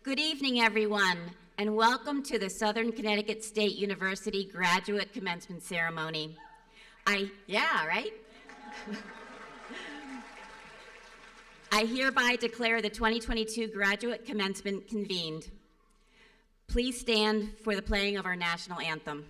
Good evening, everyone, and welcome to the Southern Connecticut State University Graduate Commencement Ceremony. I hereby declare the 2022 Graduate Commencement convened. Please stand for the playing of our national anthem.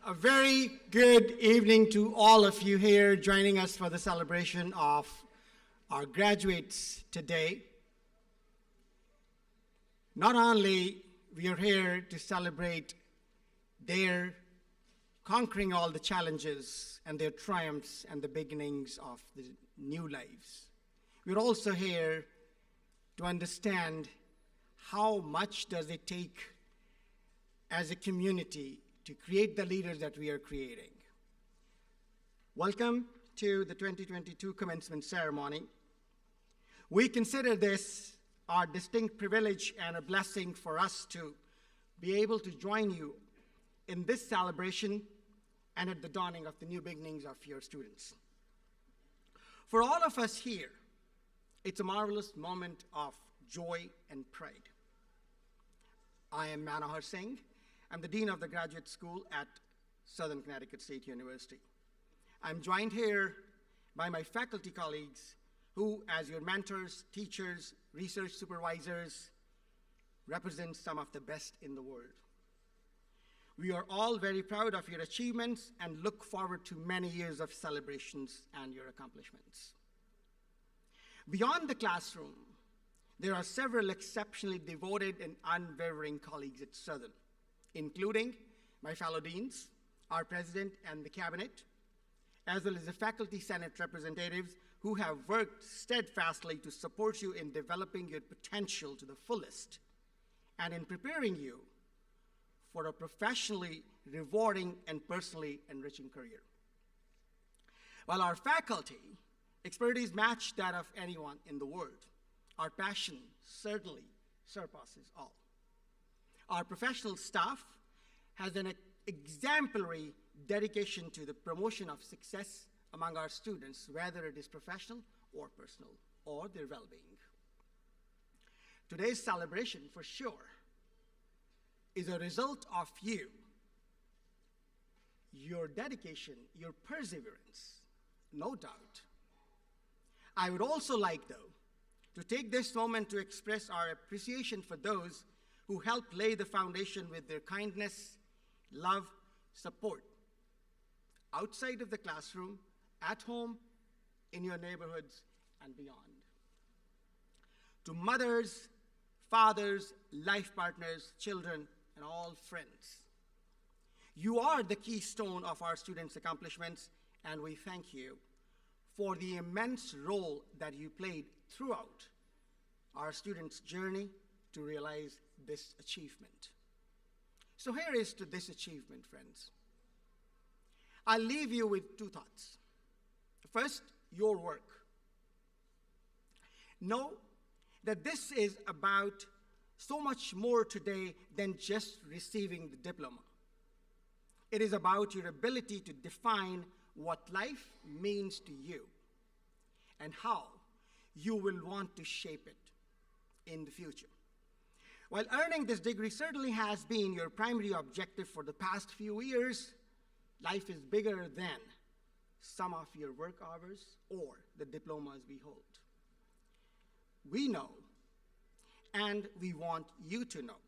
A very good evening to all of you here joining us for the celebration of our graduates today. Not only we are here to celebrate their conquering all the challenges and their triumphs and the beginnings of the new lives. We're also here to understand how much does it take as a community to create the leaders that we are creating. Welcome to the 2022 commencement ceremony. We consider this our distinct privilege and a blessing for us to be able to join you in this celebration and at the dawning of the new beginnings of your students. For all of us here, it's a marvelous moment of joy and pride. I am Manohar Singh. I'm the Dean of the Graduate School at Southern Connecticut State University. I'm joined here by my faculty colleagues who, as your mentors, teachers, research supervisors, represent some of the best in the world. We are all very proud of your achievements and look forward to many years of celebrations and your accomplishments. Beyond the classroom, there are several exceptionally devoted and unwavering colleagues at Southern, including my fellow deans, our president and the cabinet, as well as the faculty senate representatives who have worked steadfastly to support you in developing your potential to the fullest and in preparing you for a professionally rewarding and personally enriching career. While our faculty expertise match that of anyone in the world, our passion certainly surpasses all. Our professional staff has an exemplary dedication to the promotion of success among our students, whether it is professional or personal, or their well-being. Today's celebration, for sure, is a result of you, your dedication, your perseverance, no doubt. I would also like, though, to take this moment to express our appreciation for those who helped lay the foundation with their kindness, love, support, outside of the classroom, at home, in your neighborhoods, and beyond. To mothers, fathers, life partners, children, and all friends, you are the keystone of our students' accomplishments, and we thank you for the immense role that you played throughout our students' journey to realize this achievement. So here is to this achievement, friends. I'll leave you with two thoughts. First, your work. Know that this is about so much more today than just receiving the diploma. It is about your ability to define what life means to you and how you will want to shape it in the future. While earning this degree certainly has been your primary objective for the past few years, life is bigger than some of your work hours or the diplomas we hold. We know, and we want you to know,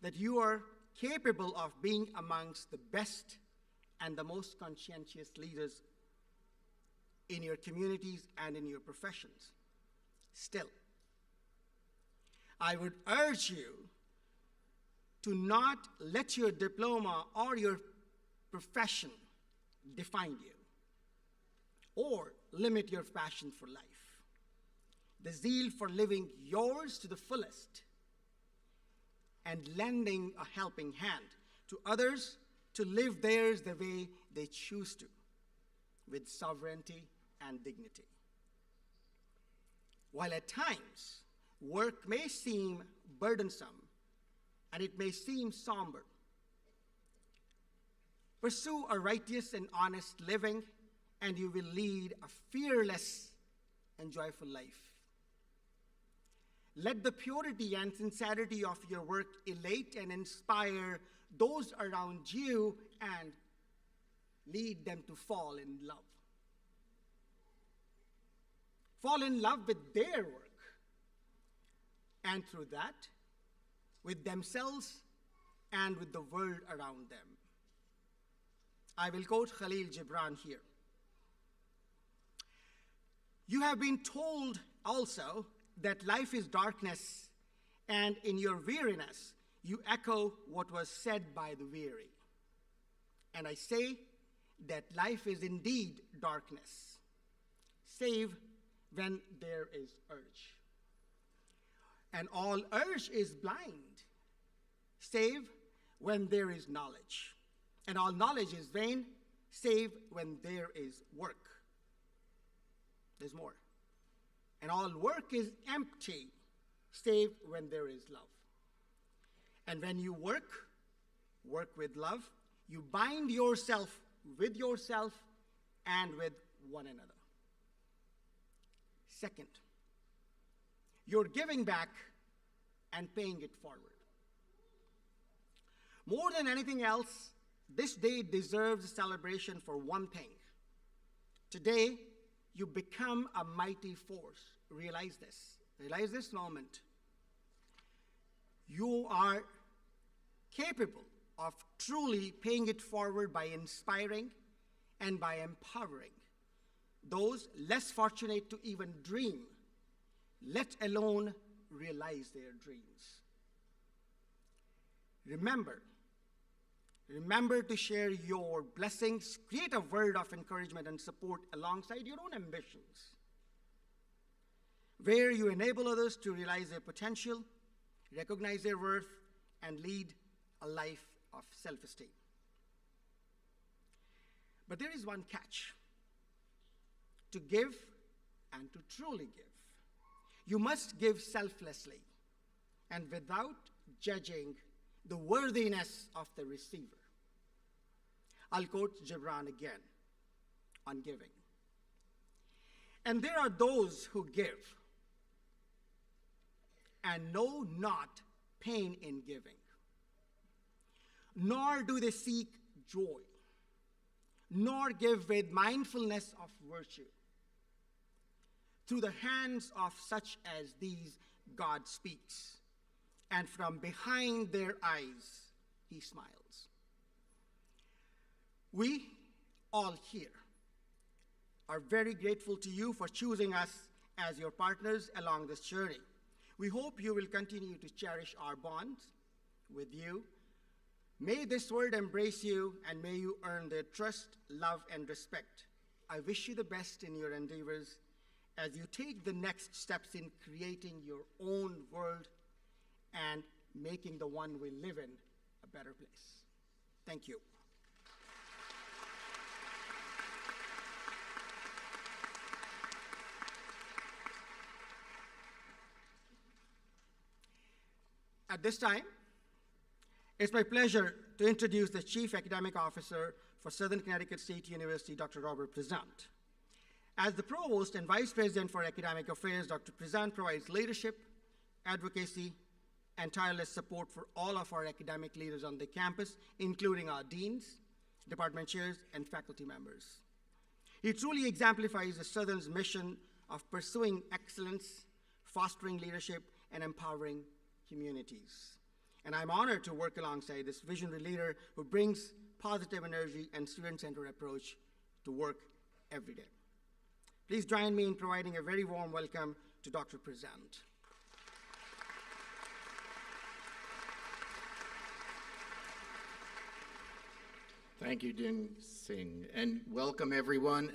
that you are capable of being amongst the best and the most conscientious leaders in your communities and in your professions. Still, I would urge you to not let your diploma or your profession define you or limit your passion for life. The zeal for living yours to the fullest and lending a helping hand to others to live theirs the way they choose to, with sovereignty and dignity. While at times work may seem burdensome and it may seem somber, pursue a righteous and honest living, and you will lead a fearless and joyful life. Let the purity and sincerity of your work elate and inspire those around you and lead them to fall in love. Fall in love with their work, and through that, with themselves and with the world around them. I will quote Khalil Gibran here. You have been told also that life is darkness, and in your weariness, you echo what was said by the weary. And I say that life is indeed darkness, save when there is urge. And all urge is blind, save when there is knowledge. And all knowledge is vain, save when there is work. There's more. And all work is empty, save when there is love. And when you work with love, you bind yourself and with one another. Second, you're giving back and paying it forward. More than anything else, this day deserves a celebration for one thing. Today, you become a mighty force. Realize this. Realize this moment. You are capable of truly paying it forward by inspiring and by empowering those less fortunate to even dream, let alone realize their dreams. Remember to share your blessings, create a word of encouragement and support alongside your own ambitions, where you enable others to realize their potential, recognize their worth, and lead a life of self-esteem. But there is one catch. To give and to truly give, you must give selflessly and without judging the worthiness of the receiver. I'll quote Gibran again on giving. And there are those who give and know not pain in giving, nor do they seek joy, nor give with mindfulness of virtue. Through the hands of such as these, God speaks, and from behind their eyes, he smiles. We all here are very grateful to you for choosing us as your partners along this journey. We hope you will continue to cherish our bonds with you. May this world embrace you, and may you earn their trust, love, and respect. I wish you the best in your endeavors as you take the next steps in creating your own world and making the one we live in a better place. Thank you. At this time, it's my pleasure to introduce the Chief Academic Officer for Southern Connecticut State University, Dr. Robert Pratt. As the Provost and Vice President for Academic Affairs, Dr. Pratt provides leadership, advocacy, and tireless support for all of our academic leaders on the campus, including our deans, department chairs, and faculty members. He truly exemplifies the Southern's mission of pursuing excellence, fostering leadership, and empowering communities. And I'm honored to work alongside this visionary leader who brings positive energy and student-centered approach to work every day. Please join me in providing a very warm welcome to Dr. Pratt. Thank you, Din Singh, and welcome everyone,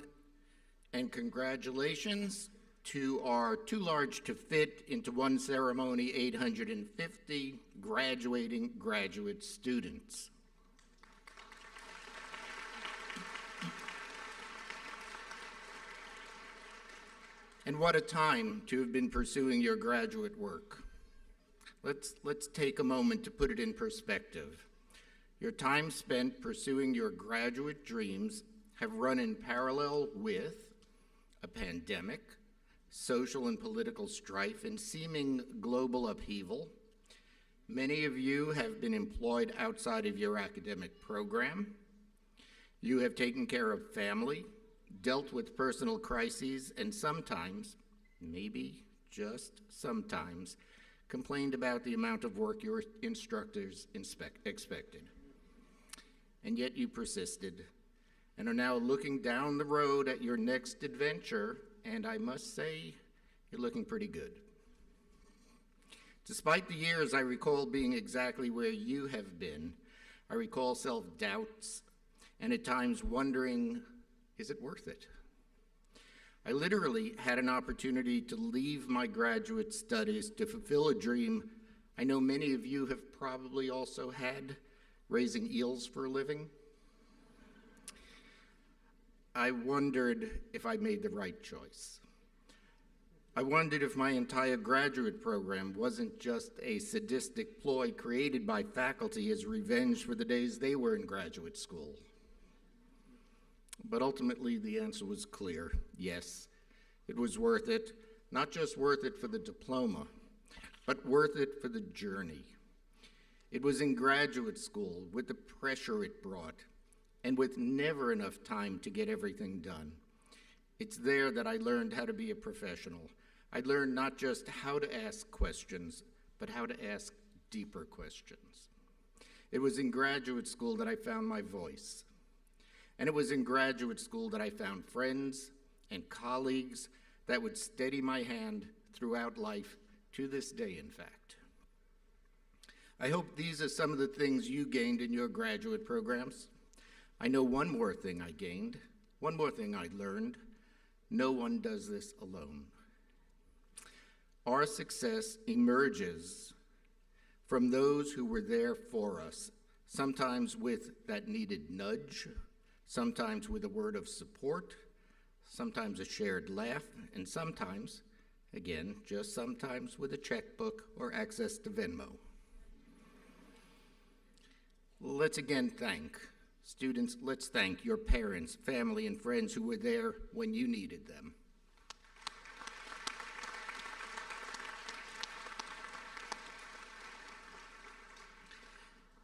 and congratulations to our too large to fit into one ceremony 850 graduating graduate students. And what a time to have been pursuing your graduate work. Let's take a moment to put it in perspective. Your time spent pursuing your graduate dreams have run in parallel with a pandemic, social and political strife, and seeming global upheaval. Many of you have been employed outside of your academic program. You have taken care of family, dealt with personal crises, and sometimes, maybe just sometimes, complained about the amount of work your instructors expected. And yet you persisted and are now looking down the road at your next adventure, and I must say, you're looking pretty good. Despite the years I recall being exactly where you have been, I recall self-doubts and at times wondering, is it worth it? I literally had an opportunity to leave my graduate studies to fulfill a dream I know many of you have probably also had, raising eels for a living. I wondered if I made the right choice. I wondered if my entire graduate program wasn't just a sadistic ploy created by faculty as revenge for the days they were in graduate school. But ultimately, the answer was clear. Yes, it was worth it. Not just worth it for the diploma, but worth it for the journey. It was in graduate school with the pressure it brought and with never enough time to get everything done. It's there that I learned how to be a professional. I learned not just how to ask questions, but how to ask deeper questions. It was in graduate school that I found my voice. And it was in graduate school that I found friends and colleagues that would steady my hand throughout life, to this day, in fact. I hope these are some of the things you gained in your graduate programs. I know one more thing I gained, one more thing I learned. No one does this alone. Our success emerges from those who were there for us, sometimes with that needed nudge, sometimes with a word of support, sometimes a shared laugh, and sometimes, again, just sometimes with a checkbook or access to Venmo. Let's again thank students, let's thank your parents, family, and friends who were there when you needed them.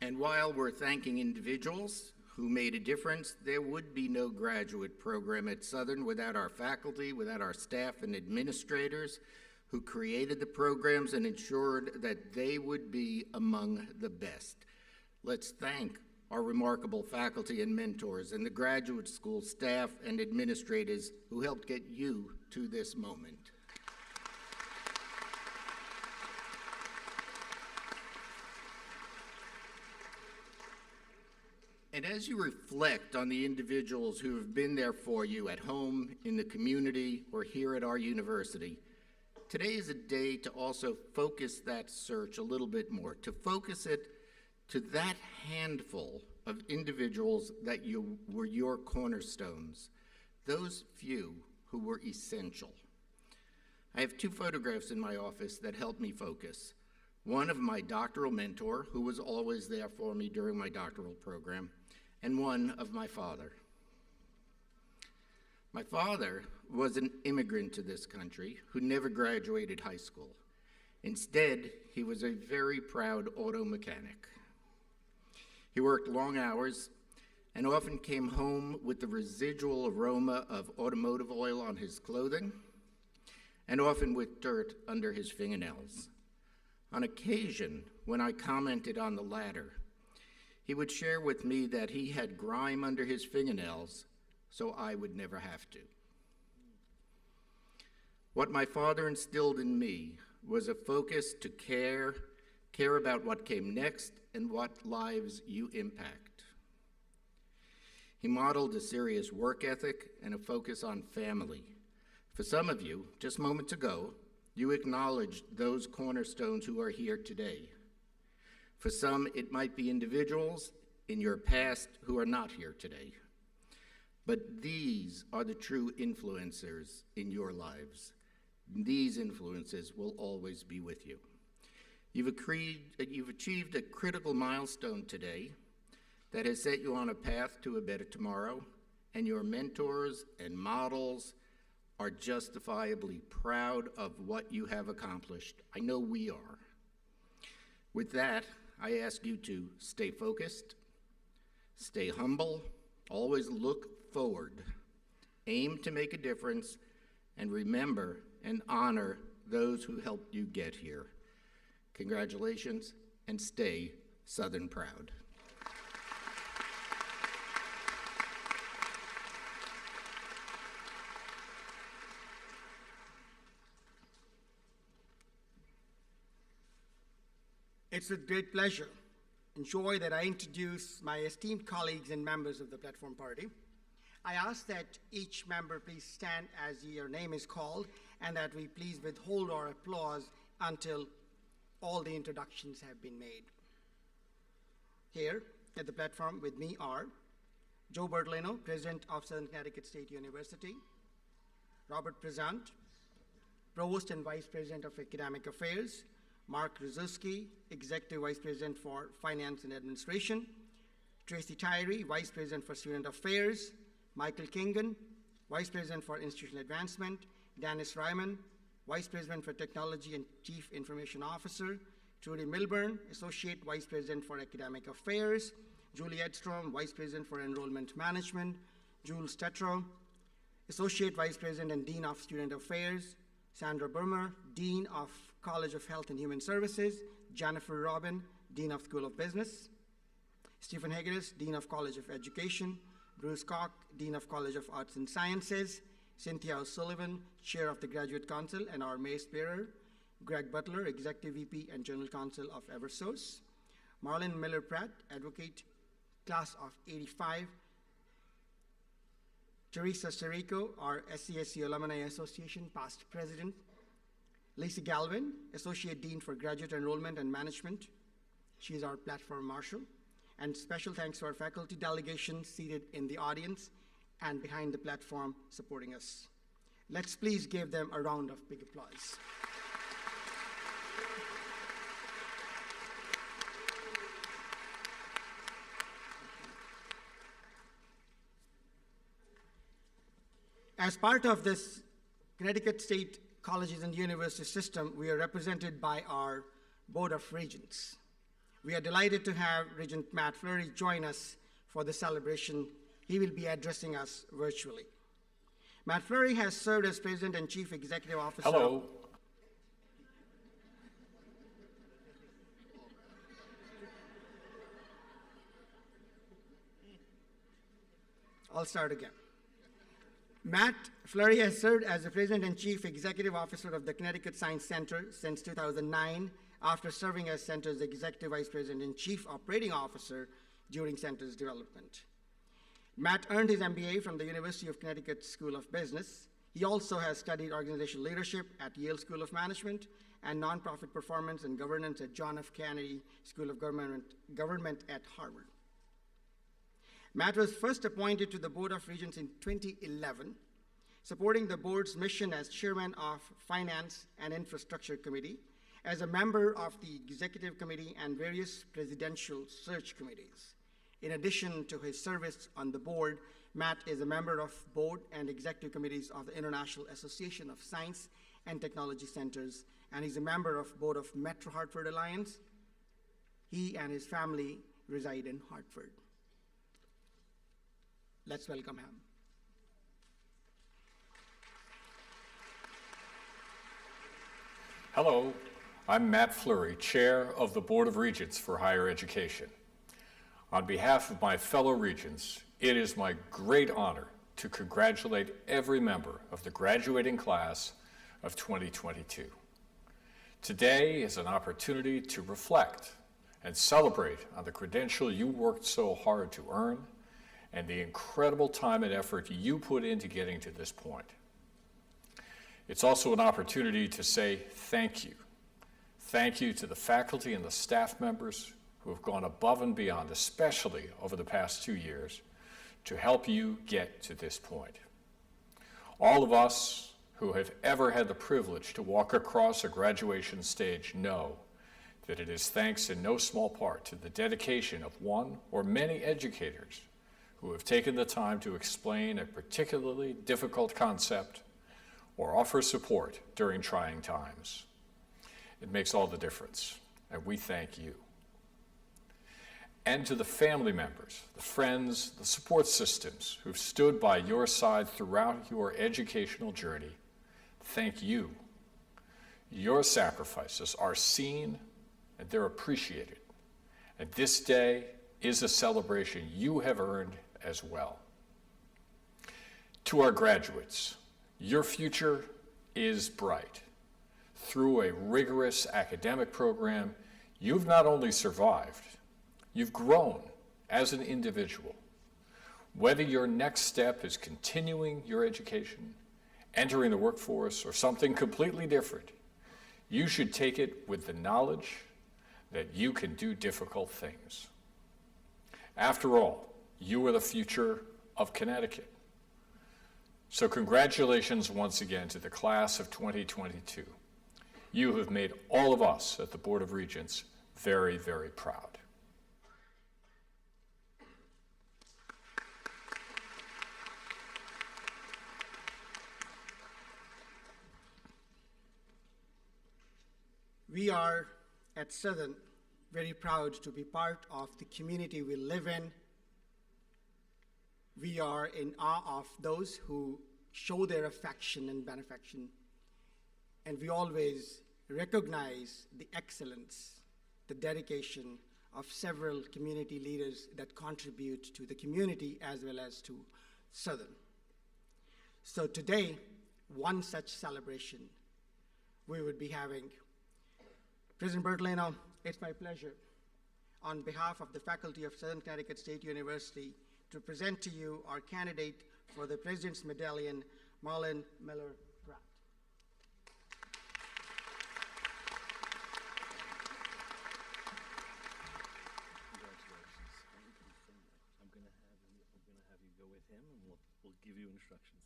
And while we're thanking individuals who made a difference, there would be no graduate program at Southern without our faculty, without our staff and administrators who created the programs and ensured that they would be among the best. Let's thank our remarkable faculty and mentors and the graduate school staff and administrators who helped get you to this moment. And as you reflect on the individuals who have been there for you at home, in the community, or here at our university, today is a day to also focus that search a little bit more, to focus it to that handful of individuals that were your cornerstones, those few who were essential. I have two photographs in my office that help me focus. one of my doctoral mentor, who was always there for me during my doctoral program, and one of my father. My father was an immigrant to this country who never graduated high school. Instead, he was a very proud auto mechanic. He worked long hours and often came home with the residual aroma of automotive oil on his clothing and often with dirt under his fingernails. On occasion, when I commented on the latter, he would share with me that he had grime under his fingernails so I would never have to. What my father instilled in me was a focus to care about what came next and what lives you impact. He modeled a serious work ethic and a focus on family. For some of you, just moments ago, you acknowledged those cornerstones who are here today. For some, it might be individuals in your past who are not here today. But these are the true influencers in your lives. These influences will always be with you. You've achieved a critical milestone today that has set you on a path to a better tomorrow, and your mentors and models are justifiably proud of what you have accomplished. I know we are. With that, I ask you to stay focused, stay humble, always look forward, aim to make a difference, and remember and honor those who helped you get here. Congratulations, and stay Southern proud. It's with great pleasure and joy that I introduce my esteemed colleagues and members of the Platform Party. I ask that each member please stand as your name is called, and that we please withhold our applause until all the introductions have been made. Here at the platform with me are Joe Bertolino, President of Southern Connecticut State University, Robert Prezant, Provost and Vice President of Academic Affairs, Mark Rzuski, Executive Vice President for Finance and Administration, Tracy Tyree, Vice President for Student Affairs, Michael Kingan, Vice President for Institutional Advancement, Dennis Ryman, Vice President for Technology and Chief Information Officer, Trudy Milburn, Associate Vice President for Academic Affairs, Julie Edstrom, Vice President for Enrollment Management, Jules Tetro, Associate Vice President and Dean of Student Affairs, Sandra Burmer, Dean of College of Health and Human Services, Jennifer Robin, Dean of School of Business, Stephen Hegedus, Dean of College of Education, Bruce Koch, Dean of College of Arts and Sciences, Cynthia O'Sullivan, Chair of the Graduate Council and our Mace Bearer, Greg Butler, Executive VP and General Counsel of Eversource, Marlene Miller Pratt, Advocate, Class of '85, Teresa Sirico, our SCSU Alumni Association Past President, Lacey Galvin, Associate Dean for Graduate Enrollment and Management. She is our Platform Marshal. And special thanks to our faculty delegation seated in the audience and behind the platform supporting us. Let's please give them a round of big applause. As part of this Connecticut State Colleges and University system, we are represented by our Board of Regents. We are delighted to have Regent Matt Fleury join us for the celebration. He will be addressing us virtually. Matt Fleury has served as President and Chief Executive Officer. Hello. I'll start again. Matt Fleury has served as the President and Chief Executive Officer of the Connecticut Science Center since 2009, after serving as Center's Executive Vice President and Chief Operating Officer during Center's development. Matt earned his MBA from the University of Connecticut School of Business. He also has studied organizational leadership at Yale School of Management and nonprofit performance and governance at John F. Kennedy School of Government at Harvard. Matt was first appointed to the Board of Regents in 2011, supporting the board's mission as chairman of Finance and Infrastructure Committee, as a member of the Executive Committee and various presidential search committees. In addition to his service on the board, Matt is a member of board and executive committees of the International Association of Science and Technology Centers, and he's a member of board of Metro Hartford Alliance. He and his family reside in Hartford. Let's welcome him. Hello, I'm Matt Fleury, Chair of the Board of Regents for Higher Education. On behalf of my fellow Regents, it is my great honor to congratulate every member of the graduating class of 2022. Today is an opportunity to reflect and celebrate on the credential you worked so hard to earn and the incredible time and effort you put into getting to this point. It's also an opportunity to say thank you. Thank you to the faculty and the staff members who have gone above and beyond, especially over the past 2 years, to help you get to this point. All of us who have ever had the privilege to walk across a graduation stage know that it is thanks in no small part to the dedication of one or many educators who have taken the time to explain a particularly difficult concept or offer support during trying times. It makes all the difference, and we thank you. And to the family members, the friends, the support systems who've stood by your side throughout your educational journey, thank you. Your sacrifices are seen and they're appreciated. And this day is a celebration you have earned as well. To our graduates, your future is bright. Through a rigorous academic program, you've not only survived, you've grown as an individual. Whether your next step is continuing your education, entering the workforce, or something completely different, you should take it with the knowledge that you can do difficult things. After all, you are the future of Connecticut. So congratulations once again to the class of 2022. You have made all of us at the Board of Regents very, very proud. We are at Southern very proud to be part of the community we live in. We are in awe of those who show their affection and benefaction, and we always recognize the excellence, the dedication of several community leaders that contribute to the community as well as to Southern. So today, one such celebration we would be having. President Bertoleno, it's my pleasure, on behalf of the faculty of Southern Connecticut State University, to present to you our candidate for the President's Medallion, Marlene Miller Pratt. Congratulations. I'm going to have you go with him, and we'll give you instructions.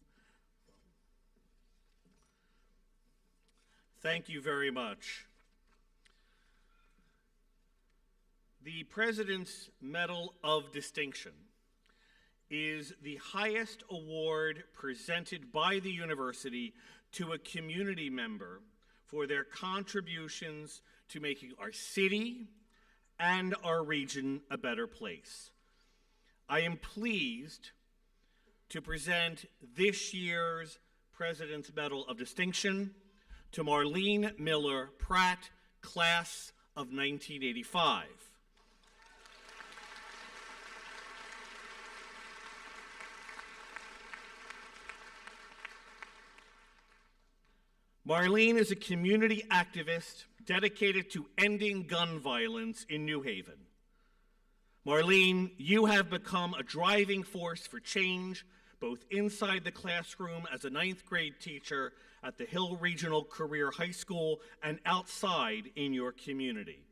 Thank you very much. The President's Medal of Distinction is the highest award presented by the university to a community member for their contributions to making our city and our region a better place. I am pleased to present this year's President's Medal of Distinction to Marlene Miller Pratt, class of 1985. Marlene is a community activist dedicated to ending gun violence in New Haven. Marlene, you have become a driving force for change, both inside the classroom as a 9th grade teacher at the Hill Regional Career High School and outside in your community.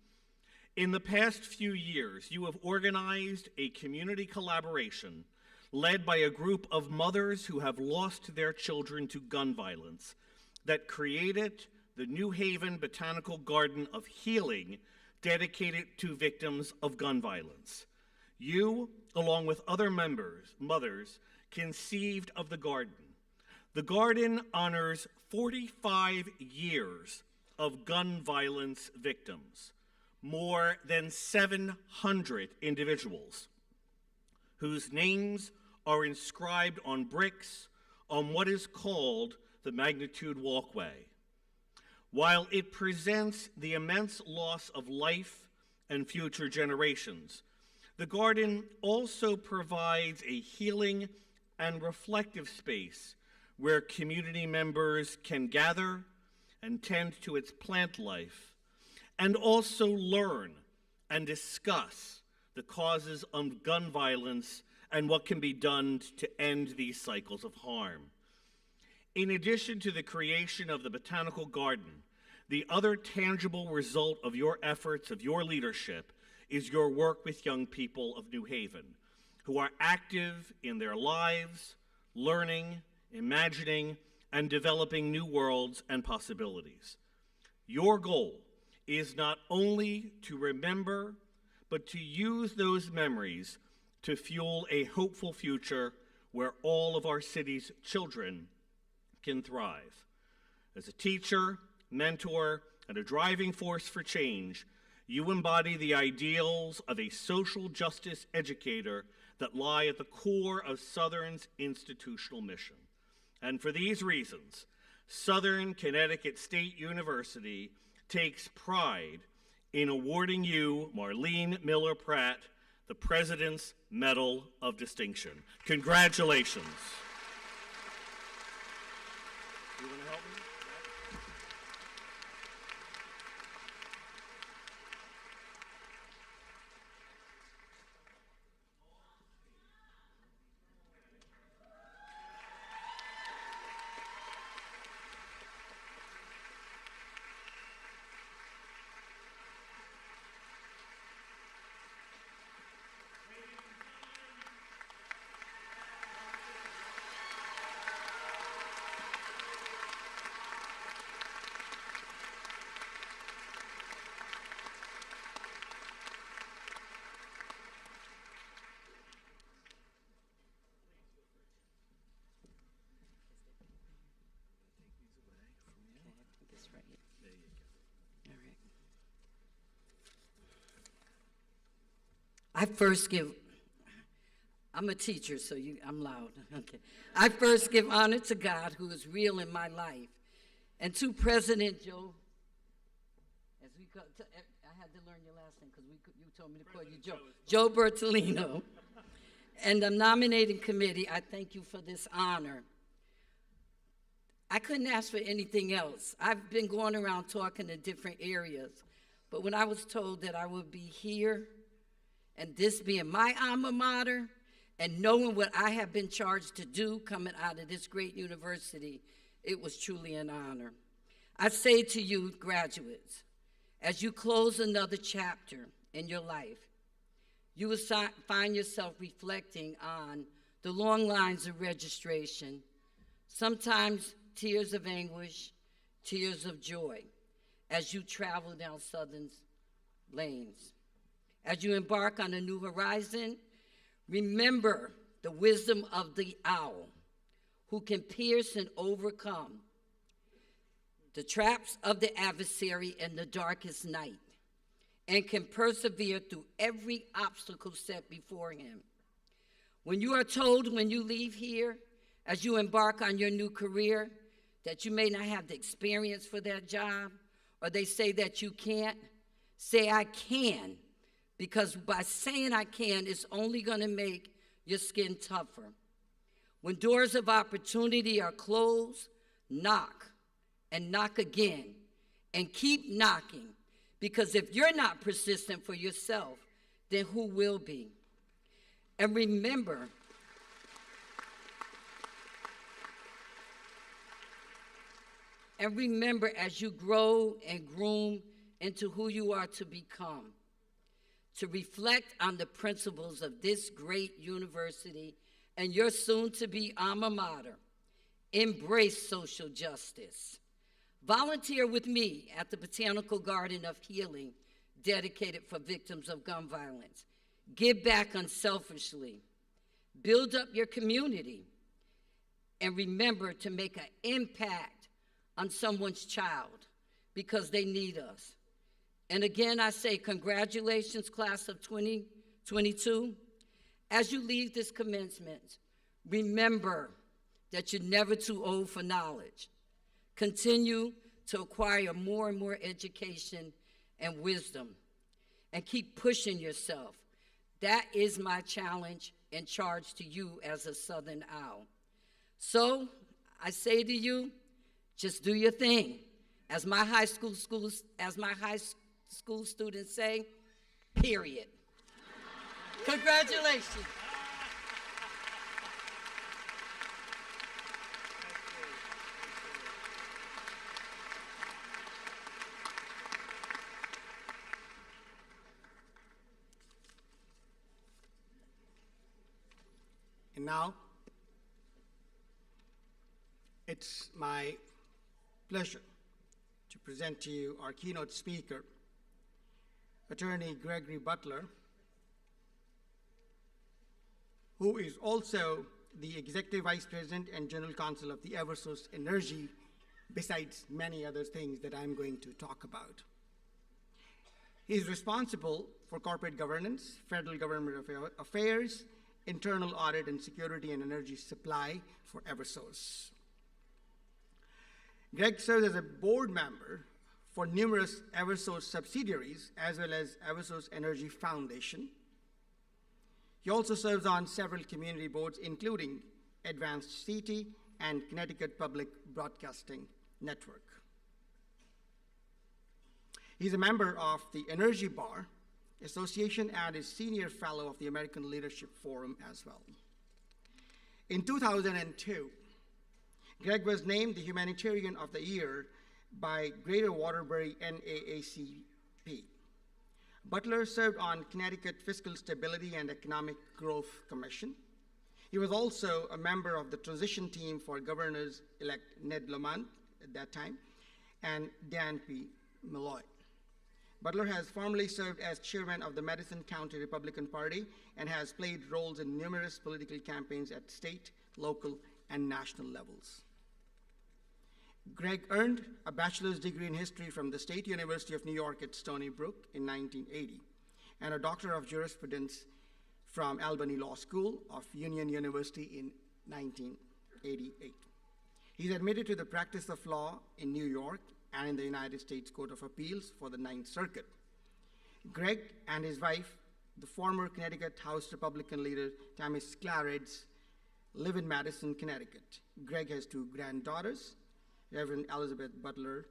In the past few years, you have organized a community collaboration led by a group of mothers who have lost their children to gun violence that created the New Haven Botanical Garden of Healing, dedicated to victims of gun violence. You, along with other mothers, conceived of the garden. The garden honors 45 years of gun violence victims, more than 700 individuals whose names are inscribed on bricks on what is called the Magnitude Walkway. While it presents the immense loss of life and future generations, the garden also provides a healing and reflective space where community members can gather and tend to its plant life, and also learn and discuss the causes of gun violence and what can be done to end these cycles of harm. In addition to the creation of the Botanical Garden, the other tangible result of your efforts, of your leadership, is your work with young people of New Haven, who are active in their lives, learning, imagining, and developing new worlds and possibilities. Your goal is not only to remember, but to use those memories to fuel a hopeful future where all of our city's children can thrive. As a teacher, mentor, and a driving force for change, you embody the ideals of a social justice educator that lie at the core of Southern's institutional mission. And for these reasons, Southern Connecticut State University takes pride in awarding you, Marlene Miller Pratt, the President's Medal of Distinction. Congratulations. You want to help me? I'm a teacher, so I'm loud. Okay. I first give honor to God, who is real in my life, and to President Joe, I had to learn your last name because you told me to call you Joe Bertolino, and the nominating committee. I thank you for this honor. I couldn't ask for anything else. I've been going around talking in different areas, but when I was told that I would be here, and this being my alma mater, and knowing what I have been charged to do coming out of this great university, it was truly an honor. I say to you, graduates, as you close another chapter in your life, you will find yourself reflecting on the long lines of registration, sometimes tears of anguish, tears of joy, as you travel down Southern's lanes. As you embark on a new horizon, remember the wisdom of the owl, who can pierce and overcome the traps of the adversary in the darkest night, and can persevere through every obstacle set before him. When you are told when you leave here, as you embark on your new career, that you may not have the experience for that job, or they say that you can't, say, I can. Because by saying I can, it's only going to make your skin tougher. When doors of opportunity are closed, knock and knock again and keep knocking. Because if you're not persistent for yourself, then who will be? And remember, as you grow and groom into who you are to become, to reflect on the principles of this great university and your soon-to-be alma mater. Embrace social justice. Volunteer with me at the Botanical Garden of Healing, dedicated for victims of gun violence. Give back unselfishly. Build up your community. And remember to make an impact on someone's child because they need us. And again, I say congratulations, class of 2022. As you leave this commencement, remember that you're never too old for knowledge. Continue to acquire more and more education and wisdom, and keep pushing yourself. That is my challenge and charge to you as a Southern Owl. So I say to you, just do your thing. As my high school students say, period. Congratulations. And now, it's my pleasure to present to you our keynote speaker, Attorney Gregory Butler, who is also the Executive Vice President and General Counsel of the Eversource Energy, besides many other things that I'm going to talk about. He is responsible for corporate governance, federal government affairs, internal audit and security and energy supply for Eversource. Greg serves as a board member for numerous Eversource subsidiaries, as well as Eversource Energy Foundation. He also serves on several community boards, including Advanced City and Connecticut Public Broadcasting Network. He's a member of the Energy Bar Association and is Senior Fellow of the American Leadership Forum as well. In 2002, Greg was named the Humanitarian of the Year by Greater Waterbury NAACP. Butler served on Connecticut Fiscal Stability and Economic Growth Commission. He was also a member of the transition team for Governors-elect Ned Lamont at that time and Dan P. Malloy. Butler has formerly served as chairman of the Madison County Republican Party and has played roles in numerous political campaigns at state, local, and national levels. Greg earned a bachelor's degree in history from the State University of New York at Stony Brook in 1980 and a doctor of jurisprudence from Albany Law School of Union University in 1988. He's admitted to the practice of law in New York and in the United States Court of Appeals for the Ninth Circuit. Greg and his wife, the former Connecticut House Republican leader Tamis Claridge, live in Madison, Connecticut. Greg has two granddaughters, Reverend Elizabeth Butler.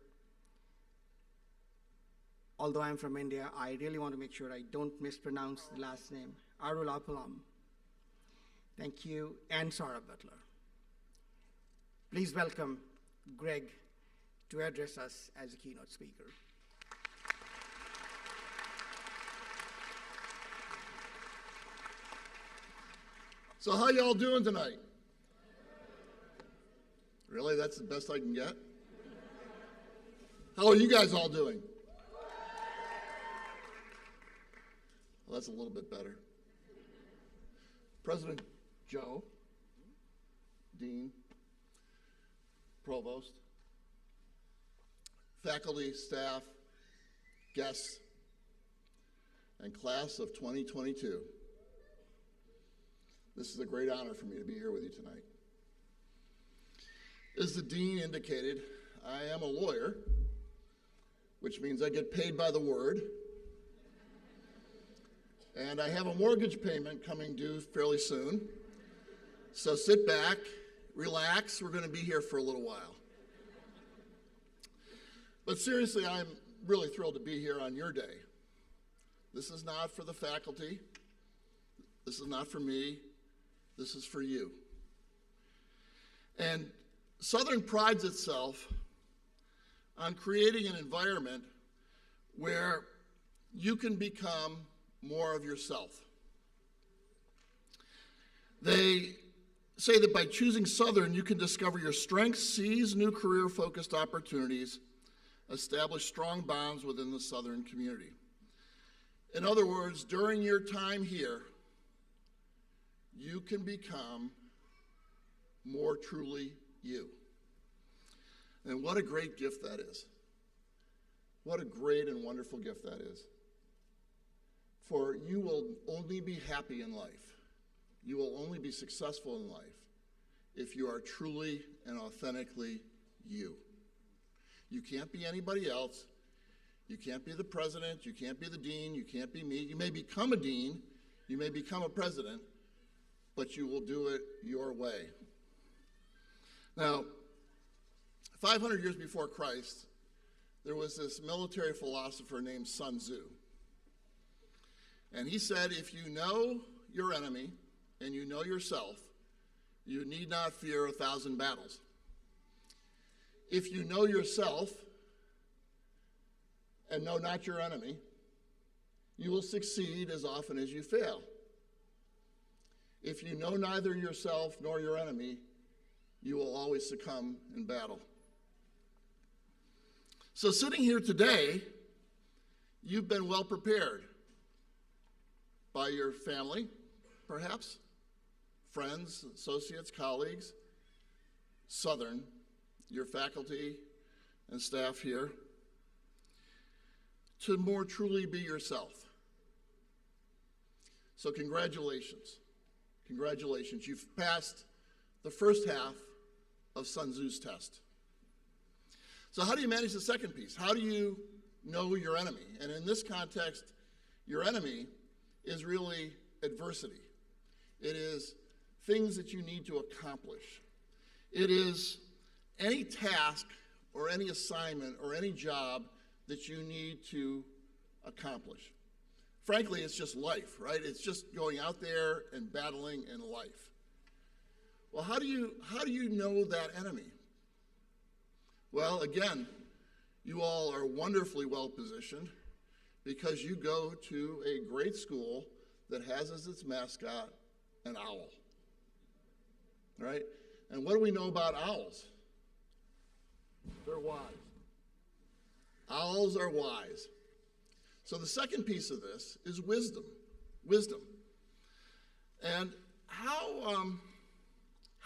Although I'm from India, I really want to make sure I don't mispronounce the last name, Arulapalam. Thank you, and Sarah Butler. Please welcome Greg to address us as a keynote speaker. So how y'all doing tonight? Really, that's the best I can get? How are you guys all doing? Well, that's a little bit better. President Joe, Dean, Provost, faculty, staff, guests, and class of 2022. This is a great honor for me to be here with you tonight. As the dean indicated, I am a lawyer, which means I get paid by the word. And I have a mortgage payment coming due fairly soon. So sit back, relax, we're going to be here for a little while. But seriously, I'm really thrilled to be here on your day. This is not for the faculty. This is not for me. This is for you. And Southern prides itself on creating an environment where you can become more of yourself. They say that by choosing Southern, you can discover your strengths, seize new career-focused opportunities, establish strong bonds within the Southern community. In other words, during your time here, you can become more truly you. And what a great gift that is. What a great and wonderful gift that is. For you will only be happy in life. You will only be successful in life if you are truly and authentically you. You can't be anybody else. You can't be the president. You can't be the dean. You can't be me. You may become a dean. You may become a president, but you will do it your way. Now, 500 years before Christ, there was this military philosopher named Sun Tzu. And he said, if you know your enemy and you know yourself, you need not fear 1,000 battles. If you know yourself and know not your enemy, you will succeed as often as you fail. If you know neither yourself nor your enemy, you will always succumb in battle. So sitting here today, you've been well prepared by your family, perhaps, friends, associates, colleagues, Southern, your faculty and staff here, to more truly be yourself. So congratulations. Congratulations. You've passed the first half of Sun Tzu's test. So how do you manage the second piece? How do you know your enemy? And in this context, your enemy is really adversity. It is things that you need to accomplish. It is any task or any assignment or any job that you need to accomplish. Frankly, it's just life, right? It's just going out there and battling in life. Well, how do you know that enemy? Well, again, you all are wonderfully well positioned because you go to a great school that has as its mascot an owl, right? And what do we know about owls? They're wise. Owls are wise. So the second piece of this is wisdom. Wisdom. And how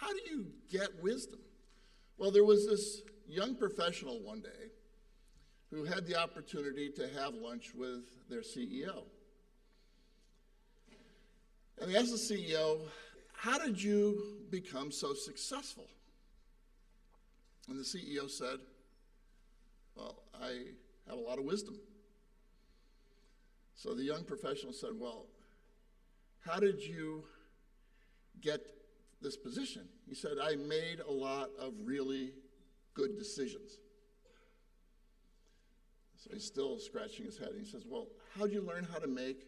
do you get wisdom? Well, there was this young professional one day who had the opportunity to have lunch with their CEO. And they asked the CEO, how did you become so successful? And the CEO said, well, I have a lot of wisdom. So the young professional said, well, how did you get this position? He said, I made a lot of really good decisions. So he's still scratching his head. And he says, well, how'd you learn how to make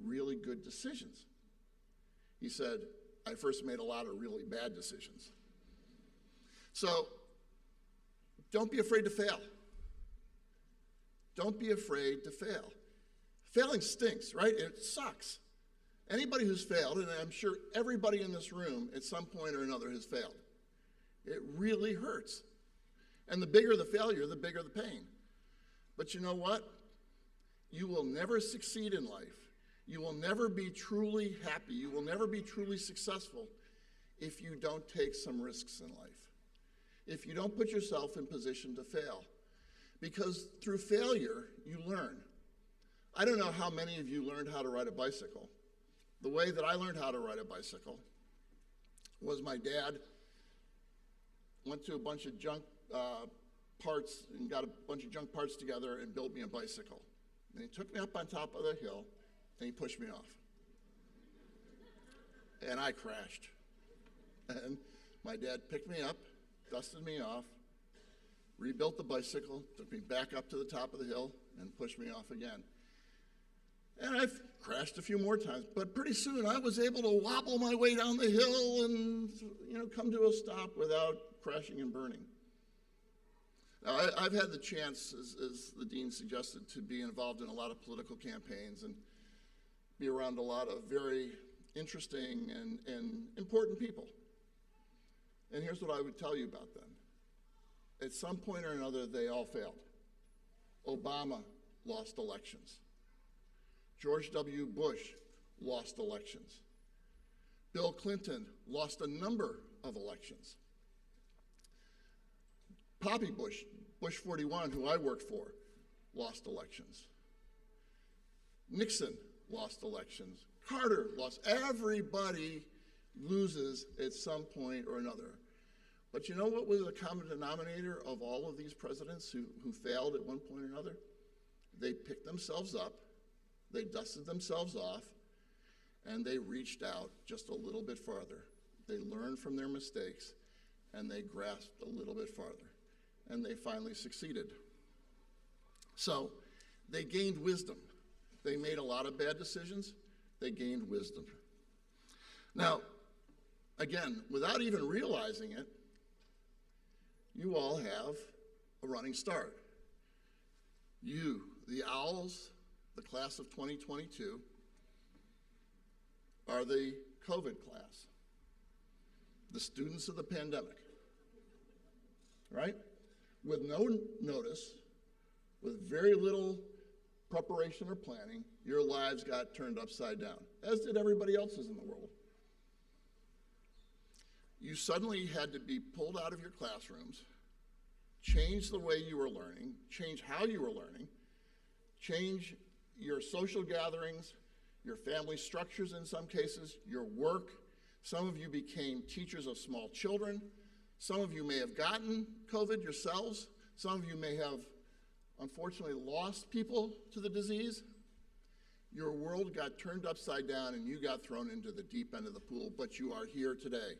really good decisions? He said, I first made a lot of really bad decisions. So don't be afraid to fail. Don't be afraid to fail. Failing stinks, right? It sucks. Anybody who's failed, and I'm sure everybody in this room at some point or another has failed, it really hurts. And the bigger the failure, the bigger the pain. But you know what? You will never succeed in life. You will never be truly happy. You will never be truly successful if you don't take some risks in life. If you don't put yourself in position to fail. Because through failure, you learn. I don't know how many of you learned how to ride a bicycle. The way that I learned how to ride a bicycle was my dad went to a bunch of junk parts and got a bunch of junk parts together and built me a bicycle. And he took me up on top of the hill and he pushed me off. And I crashed. And my dad picked me up, dusted me off, rebuilt the bicycle, took me back up to the top of the hill and pushed me off again. And I've crashed a few more times, but pretty soon I was able to wobble my way down the hill and, come to a stop without crashing and burning. Now, I've had the chance, as the dean suggested, to be involved in a lot of political campaigns and be around a lot of very interesting and important people. And here's what I would tell you about them. At some point or another, they all failed. Obama lost elections. George W. Bush lost elections. Bill Clinton lost a number of elections. Poppy Bush, Bush 41, who I worked for, lost elections. Nixon lost elections. Carter lost. Everybody loses at some point or another. But you know what was the common denominator of all of these presidents who failed at one point or another? They picked themselves up, they dusted themselves off, and they reached out just a little bit farther. They learned from their mistakes, and they grasped a little bit farther, and they finally succeeded. So they gained wisdom. They made a lot of bad decisions. They gained wisdom. Now, again, without even realizing it, you all have a running start. You, the Owls, the class of 2022, are the COVID class, the students of the pandemic, right? With no notice, with very little preparation or planning, your lives got turned upside down, as did everybody else's in the world. You suddenly had to be pulled out of your classrooms, change the way you were learning, change how you were learning, change your social gatherings, your family structures in some cases, your work. Some of you became teachers of small children. Some of you may have gotten COVID yourselves. Some of you may have, unfortunately, lost people to the disease. Your world got turned upside down and you got thrown into the deep end of the pool, but you are here today.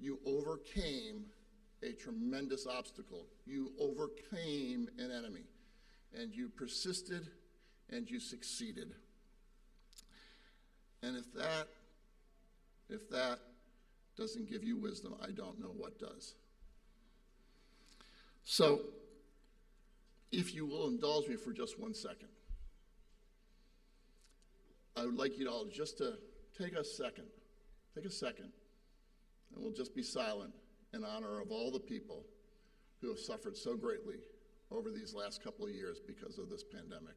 You overcame a tremendous obstacle. You overcame an enemy, and you persisted and you succeeded. And if that doesn't give you wisdom, I don't know what does. So, if you will indulge me for just 1 second, I would like you all just to take a second, and we'll just be silent in honor of all the people who have suffered so greatly over these last couple of years because of this pandemic.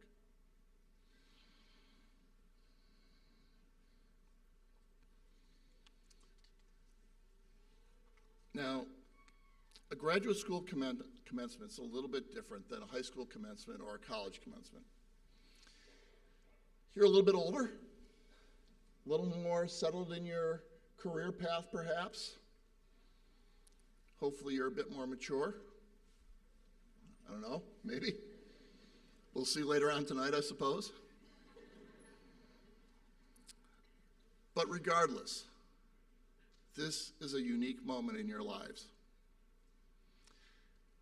Now, a graduate school commencement is a little bit different than a high school commencement or a college commencement. You're a little bit older, a little more settled in your career path perhaps. Hopefully you're a bit more mature. I don't know, maybe. We'll see later on tonight, I suppose. But regardless, this is a unique moment in your lives.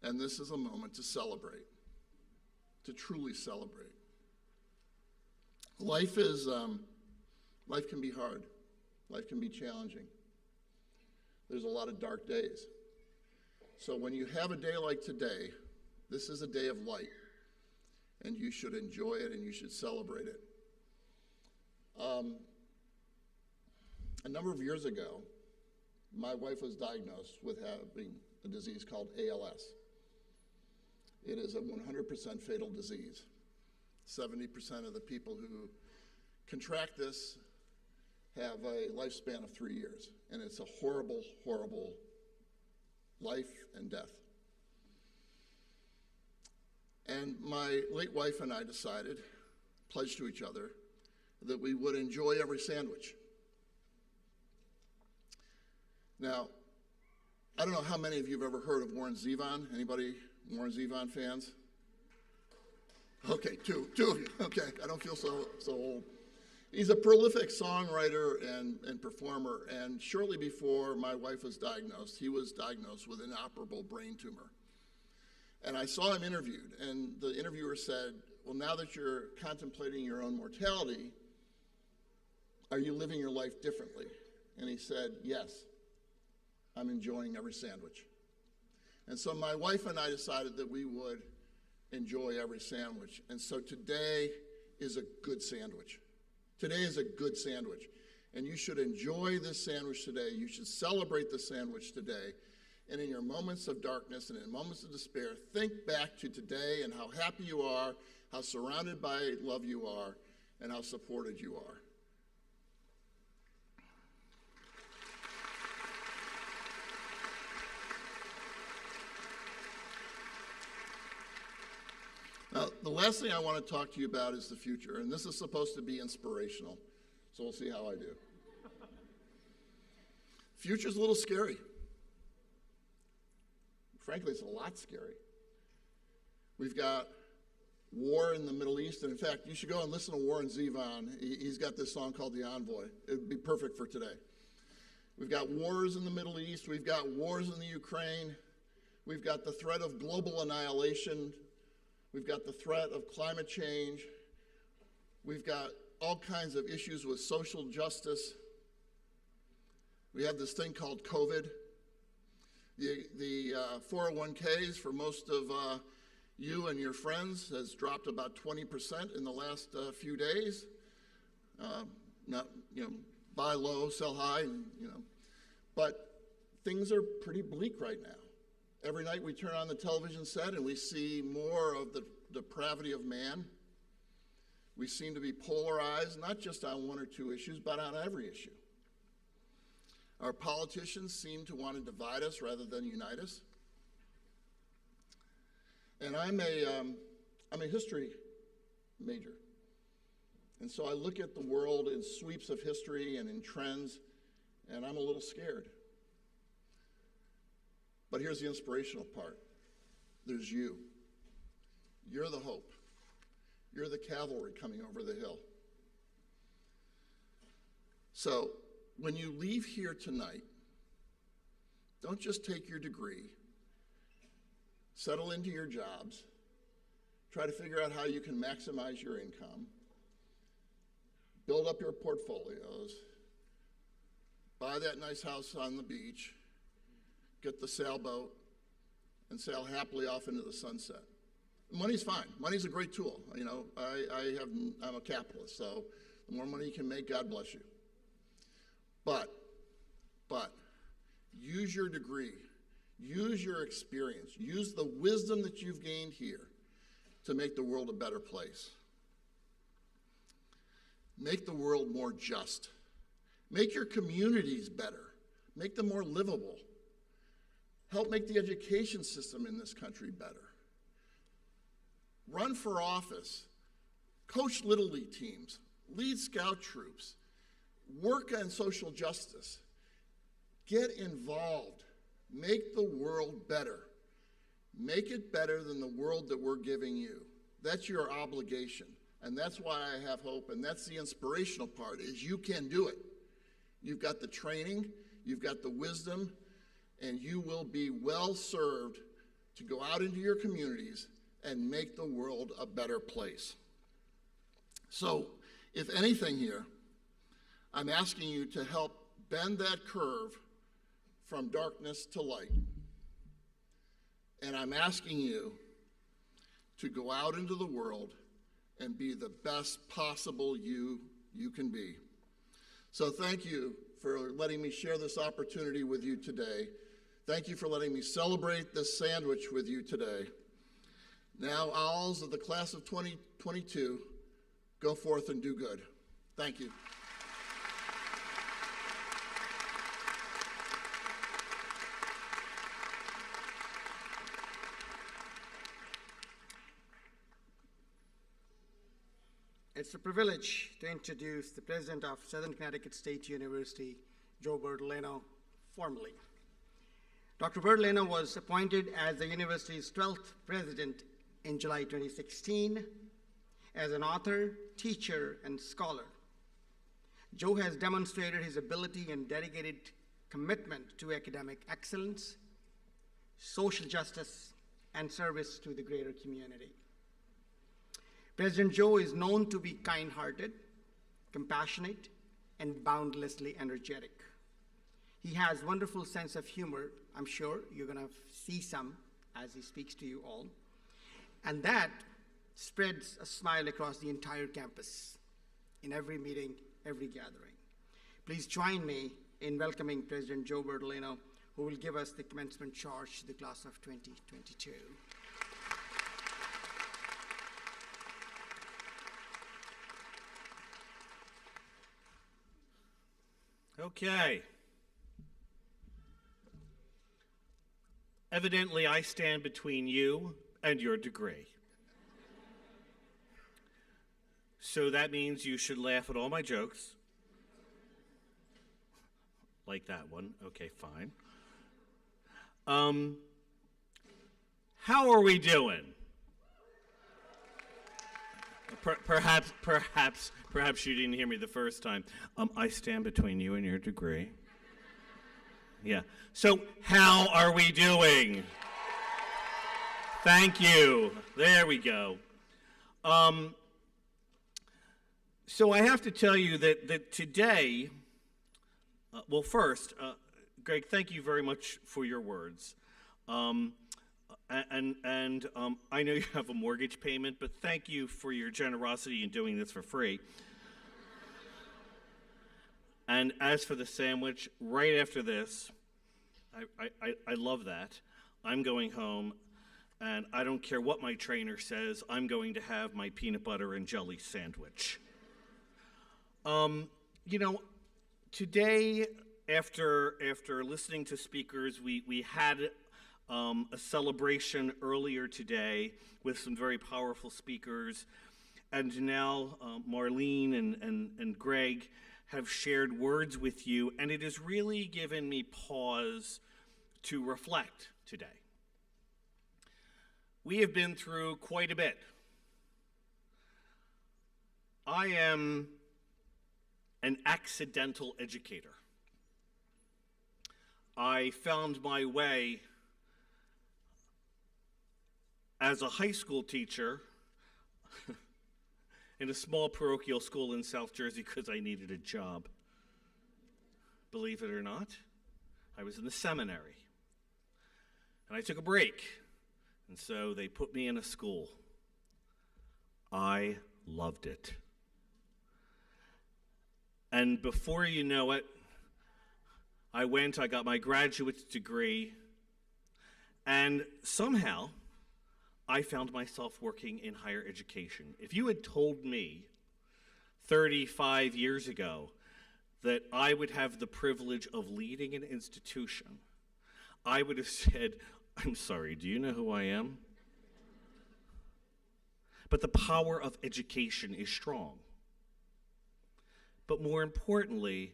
And this is a moment to celebrate, to truly celebrate. Life can be hard. Life can be challenging. There's a lot of dark days. So when you have a day like today, this is a day of light, and you should enjoy it and you should celebrate it. A number of years ago, my wife was diagnosed with having a disease called ALS. It is a 100% fatal disease. 70% of the people who contract this have a lifespan of 3 years, and it's a horrible, horrible life and death. And my late wife and I decided, pledged to each other, that we would enjoy every sandwich. Now, I don't know how many of you have ever heard of Warren Zevon. Anybody Warren Zevon fans? Okay, two of you. Okay, I don't feel so old. He's a prolific songwriter and performer, and shortly before my wife was diagnosed, he was diagnosed with an inoperable brain tumor. And I saw him interviewed, and the interviewer said, well, now that you're contemplating your own mortality, are you living your life differently? And he said, yes, I'm enjoying every sandwich. And so my wife and I decided that we would enjoy every sandwich. And so today is a good sandwich. Today is a good sandwich. And you should enjoy this sandwich today. You should celebrate the sandwich today. And in your moments of darkness and in moments of despair, think back to today and how happy you are, how surrounded by love you are, and how supported you are. Now, the last thing I want to talk to you about is the future, and this is supposed to be inspirational, so we'll see how I do. Future's a little scary. Frankly, it's a lot scary. We've got war in the Middle East, and in fact, you should go and listen to Warren Zevon. He's got this song called The Envoy. It would be perfect for today. We've got wars in the Middle East. We've got wars in the Ukraine. We've got the threat of global annihilation. We've got the threat of climate change. We've got all kinds of issues with social justice. We have this thing called COVID. The 401ks for most of you and your friends has dropped about 20% in the last few days. Not, buy low, sell high, and, but things are pretty bleak right now. Every night we turn on the television set and we see more of the depravity of man. We seem to be polarized, not just on one or two issues, but on every issue. Our politicians seem to want to divide us rather than unite us. And I'm a history major. And so I look at the world in sweeps of history and in trends, and I'm a little scared. But here's the inspirational part. There's you. You're the hope. You're the cavalry coming over the hill. So when you leave here tonight, don't just take your degree, settle into your jobs, try to figure out how you can maximize your income, build up your portfolios, buy that nice house on the beach, get the sailboat, and sail happily off into the sunset. Money's fine. Money's a great tool. I'm a capitalist, so the more money you can make, God bless you. But use your degree, use your experience, use the wisdom that you've gained here to make the world a better place. Make the world more just. Make your communities better. Make them more livable. Help make the education system in this country better. Run for office. Coach Little League teams. Lead scout troops. Work on social justice. Get involved. Make the world better. Make it better than the world that we're giving you. That's your obligation. And that's why I have hope, and that's the inspirational part, is you can do it. You've got the training, you've got the wisdom, and you will be well served to go out into your communities and make the world a better place. So, if anything here, I'm asking you to help bend that curve from darkness to light. And I'm asking you to go out into the world and be the best possible you can be. So thank you for letting me share this opportunity with you today. Thank you for letting me celebrate this sandwich with you today. Now, owls of the class of 2022, go forth and do good. Thank you. It's a privilege to introduce the president of Southern Connecticut State University, Joe Bertolino, formally. Dr. Bertoleno was appointed as the university's 12th president in July 2016 as an author, teacher, and scholar. Joe has demonstrated his ability and dedicated commitment to academic excellence, social justice, and service to the greater community. President Joe is known to be kind-hearted, compassionate, and boundlessly energetic. He has a wonderful sense of humor. I'm sure you're going to see some as he speaks to you all. And that spreads a smile across the entire campus in every meeting, every gathering. Please join me in welcoming President Joe Bertolino, who will give us the commencement charge to the class of 2022. Okay. Evidently, I stand between you and your degree. So that means you should laugh at all my jokes. Like that one. Okay, fine. How are we doing? Perhaps you didn't hear me the first time. I stand between you and your degree. Yeah. So how are we doing? Thank you. There we go. So I have to tell you that today, well, first, Greg, thank you very much for your words. And I know you have a mortgage payment, but thank you for your generosity in doing this for free. And as for the sandwich, right after this, I love that. I'm going home, and I don't care what my trainer says, I'm going to have my peanut butter and jelly sandwich. You know, today, after listening to speakers, we had a celebration earlier today with some very powerful speakers, and now Marlene and Greg have shared words with you, and it has really given me pause to reflect today. We have been through quite a bit. I am an accidental educator. I found my way as a high school teacher in a small parochial school in South Jersey because I needed a job. Believe it or not, I was in the seminary. And I took a break, and so they put me in a school. I loved it. And before you know it, I got my graduate degree, and somehow I found myself working in higher education. If you had told me 35 years ago that I would have the privilege of leading an institution, I would have said, I'm sorry, do you know who I am? But the power of education is strong. But more importantly,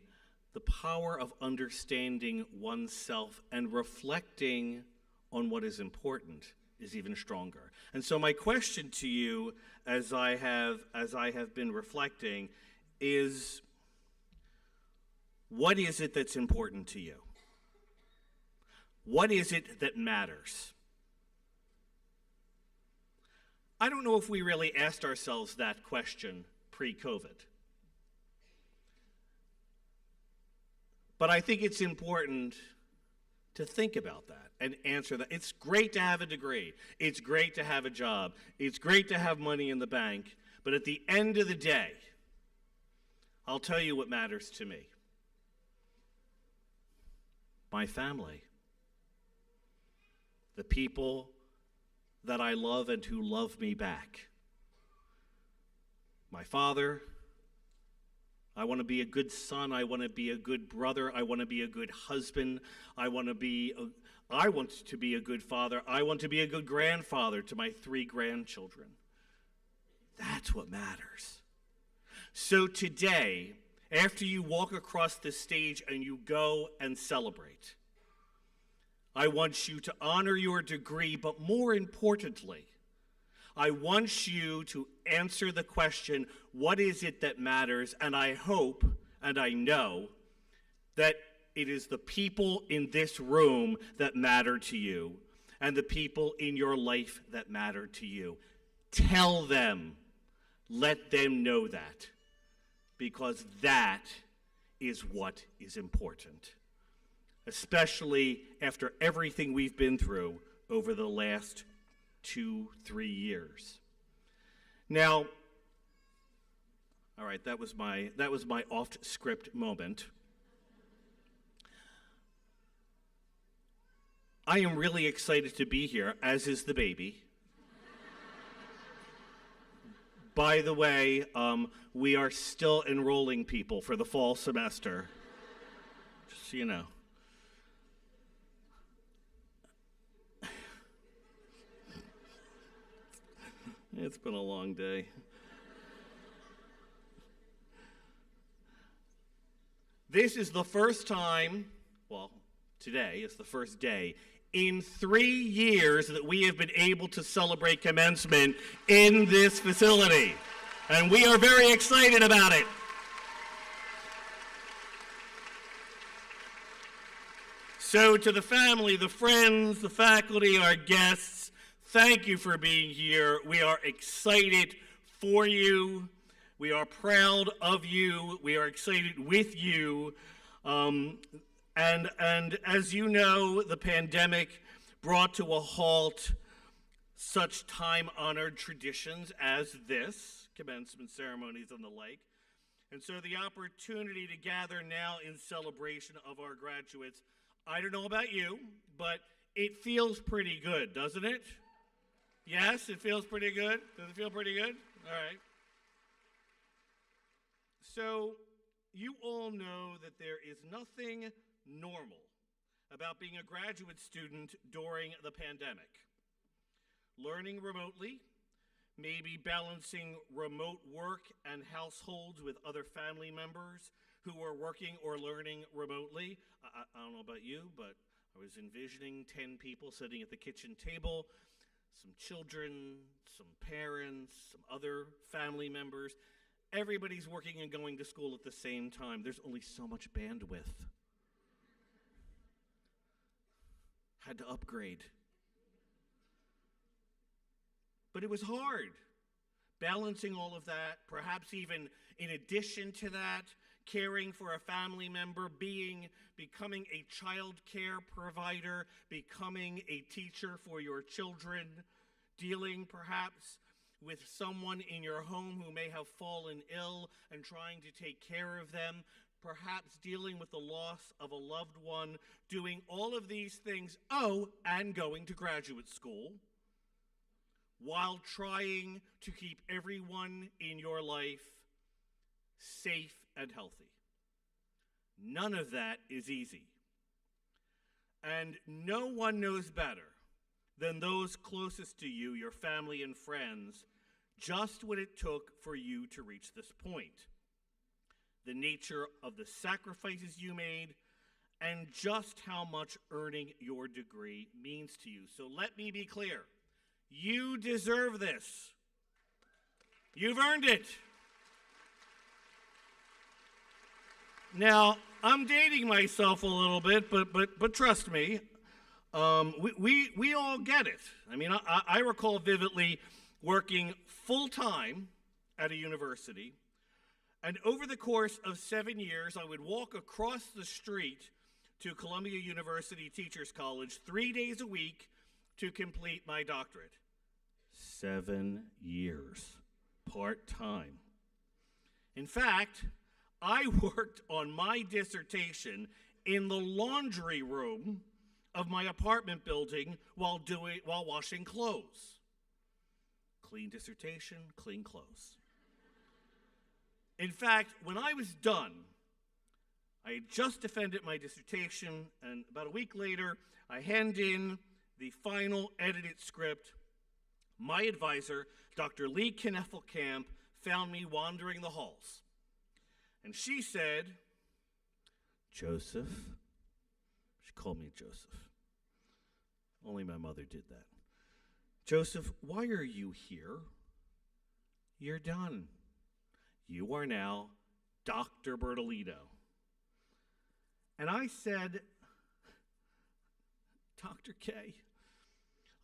the power of understanding oneself and reflecting on what is important is even stronger. And so my question to you as I have been reflecting is, what is it that's important to you? What is it that matters? I don't know if we really asked ourselves that question pre-COVID. But I think it's important to think about that and answer that. It's great to have a degree. It's great to have a job. It's great to have money in the bank. But at the end of the day, I'll tell you what matters to me. My family. The people that I love and who love me back. My father. I want to be a good son. I want to be a good brother. I want to be a good husband. I want to be a good father. I want to be a good grandfather to my 3 grandchildren. That's what matters. So today, after you walk across the stage and you go and celebrate, I want you to honor your degree, but more importantly, I want you to answer the question, what is it that matters? And I hope and I know that it is the people in this room that matter to you and the people in your life that matter to you. Tell them, let them know that, because that is what is important, especially after everything we've been through over the last 2-3 years. Now, all right, that was my off-script moment. I am really excited to be here, as is the baby. By the way, we are still enrolling people for the fall semester, just so you know. It's been a long day. This is the first time, well, today is the first day in 3 years that we have been able to celebrate commencement in this facility. And we are very excited about it. So to the family, the friends, the faculty, our guests, thank you for being here. We are excited for you. We are proud of you. We are excited with you. And as you know, the pandemic brought to a halt such time-honored traditions as this, commencement ceremonies and the like. And so the opportunity to gather now in celebration of our graduates, I don't know about you, but it feels pretty good, doesn't it? Yes, it feels pretty good. Does it feel pretty good? All right. So you all know that there is nothing normal about being a graduate student during the pandemic. Learning remotely, maybe balancing remote work and households with other family members who are working or learning remotely. I don't know about you, but I was envisioning 10 people sitting at the kitchen table, some children, some parents, some other family members. Everybody's working and going to school at the same time. There's only so much bandwidth. Had to upgrade. But it was hard, balancing all of that, perhaps even in addition to that, caring for a family member, becoming a child care provider, becoming a teacher for your children, dealing perhaps with someone in your home who may have fallen ill and trying to take care of them, perhaps dealing with the loss of a loved one, doing all of these things, and going to graduate school, while trying to keep everyone in your life safe and healthy. None of that is easy. And no one knows better than those closest to you, your family and friends, just what it took for you to reach this point. The nature of the sacrifices you made, and just how much earning your degree means to you. So let me be clear. You deserve this. You've earned it. Now, I'm dating myself a little bit, but trust me, we all get it. I mean, I recall vividly working full-time at a university, and over the course of 7 years, I would walk across the street to Columbia University Teachers College 3 days a week to complete my doctorate. 7 years, part-time. In fact, I worked on my dissertation in the laundry room of my apartment building while washing clothes. Clean dissertation, clean clothes. In fact, when I was done, I had just defended my dissertation, and about a week later, I hand in the final edited script. My advisor, Dr. Lee Kneffelkamp, found me wandering the halls. And she said, Joseph, she called me Joseph. Only my mother did that. Joseph, why are you here? You're done. You are now Dr. Bertolino. And I said, Dr. K,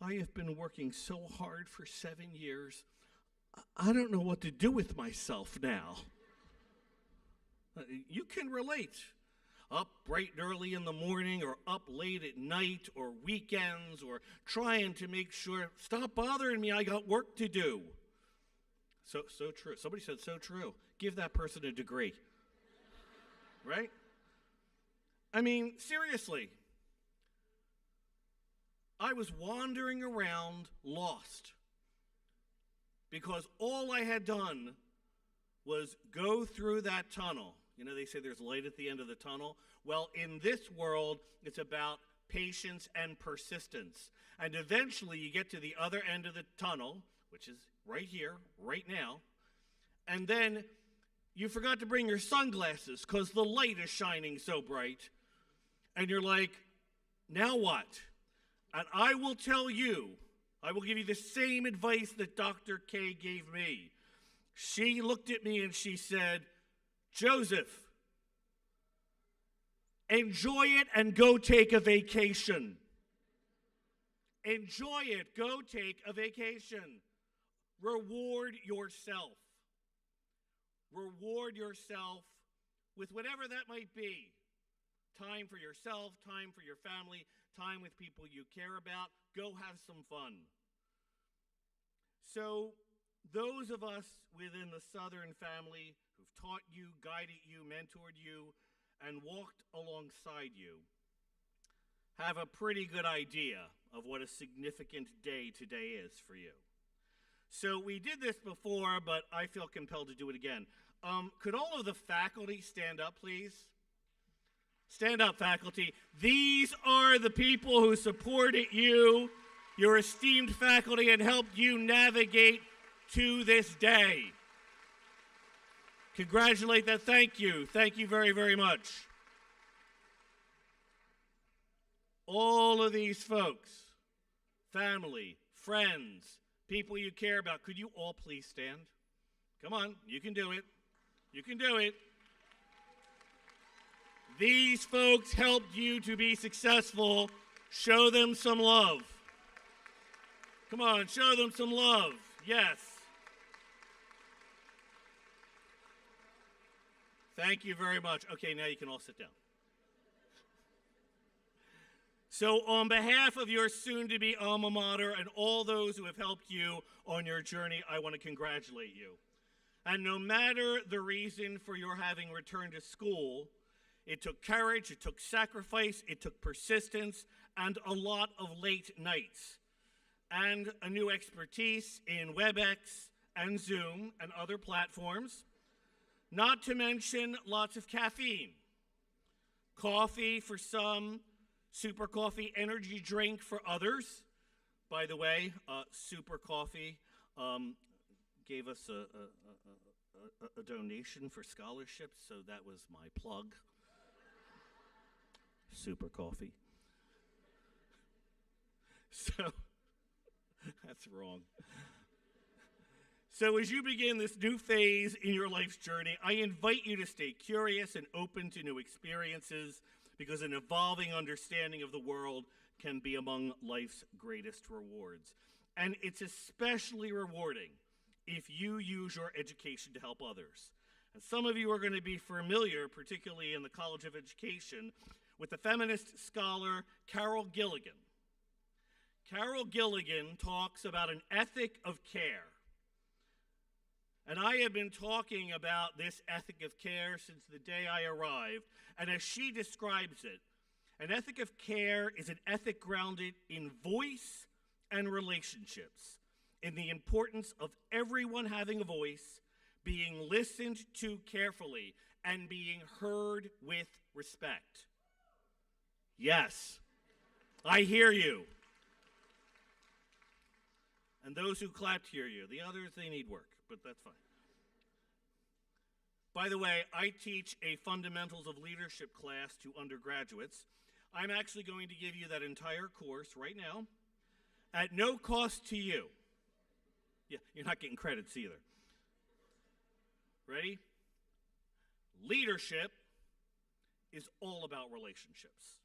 I have been working so hard for 7 years, I don't know what to do with myself now. You can relate. Up bright and early in the morning, or up late at night, or weekends, or trying to make sure, stop bothering me, I got work to do. So true. Somebody said so true. Give that person a degree. Right? I mean, seriously. I was wandering around lost because all I had done was go through that tunnel. You know, they say there's light at the end of the tunnel. Well, in this world, it's about patience and persistence. And eventually you get to the other end of the tunnel, which is right here, right now. And then you forgot to bring your sunglasses because the light is shining so bright. And you're like, now what? And I will tell you, I will give you the same advice that Dr. K gave me. She looked at me and she said, Joseph, enjoy it and go take a vacation. Enjoy it. Go take a vacation. Reward yourself. Reward yourself with whatever that might be. Time for yourself, time for your family, time with people you care about. Go have some fun. So, those of us within the Southern family who've taught you, guided you, mentored you, and walked alongside you have a pretty good idea of what a significant day today is for you. So we did this before, but I feel compelled to do it again. Could all of the faculty stand up, please? Stand up, faculty. These are the people who supported you, your esteemed faculty, and helped you navigate to this day. Congratulate them. Thank you. Thank you very, very much. All of these folks, family, friends, people you care about, could you all please stand? Come on, you can do it. You can do it. These folks helped you to be successful. Show them some love. Come on, show them some love. Yes. Thank you very much. Okay, now you can all sit down. So on behalf of your soon-to-be alma mater and all those who have helped you on your journey, I want to congratulate you. And no matter the reason for your having returned to school, it took courage, it took sacrifice, it took persistence, and a lot of late nights, and a new expertise in WebEx and Zoom and other platforms, not to mention lots of caffeine. Coffee for some, Super Coffee energy drink for others. By the way, Super Coffee gave us a donation for scholarships, so that was my plug. Super Coffee. So, that's wrong. So as you begin this new phase in your life's journey, I invite you to stay curious and open to new experiences, because an evolving understanding of the world can be among life's greatest rewards. And it's especially rewarding if you use your education to help others. And some of you are going to be familiar, particularly in the College of Education, with the feminist scholar Carol Gilligan. Carol Gilligan talks about an ethic of care. And I have been talking about this ethic of care since the day I arrived. And as she describes it, an ethic of care is an ethic grounded in voice and relationships, in the importance of everyone having a voice, being listened to carefully, and being heard with respect. Yes, I hear you. And those who clapped hear you. The others, they need work, but that's fine. By the way, I teach a Fundamentals of Leadership class to undergraduates. I'm actually going to give you that entire course right now at no cost to you. Yeah, you're not getting credits either. Ready? Leadership is all about relationships.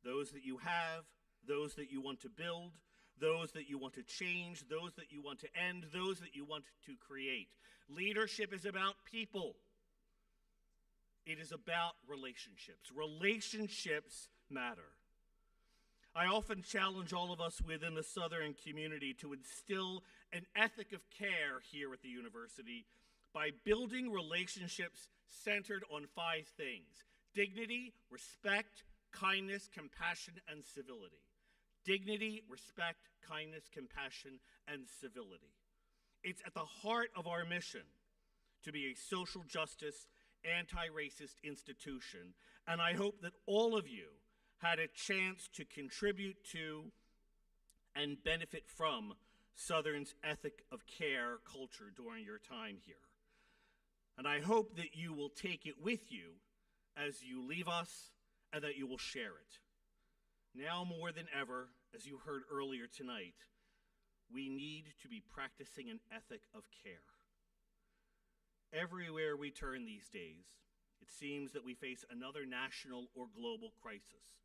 Those that you have, those that you want to build, those that you want to change, those that you want to end, those that you want to create. Leadership is about people. It is about relationships. Relationships matter. I often challenge all of us within the Southern community to instill an ethic of care here at the university by building relationships centered on 5 things: dignity, respect, kindness, compassion, and civility. dignity, respect, kindness, compassion, and civility. It's at the heart of our mission to be a social justice, anti-racist institution, and I hope that all of you had a chance to contribute to and benefit from Southern's ethic of care culture during your time here. And I hope that you will take it with you as you leave us and that you will share it. Now more than ever, as you heard earlier tonight, we need to be practicing an ethic of care. Everywhere we turn these days, it seems that we face another national or global crisis.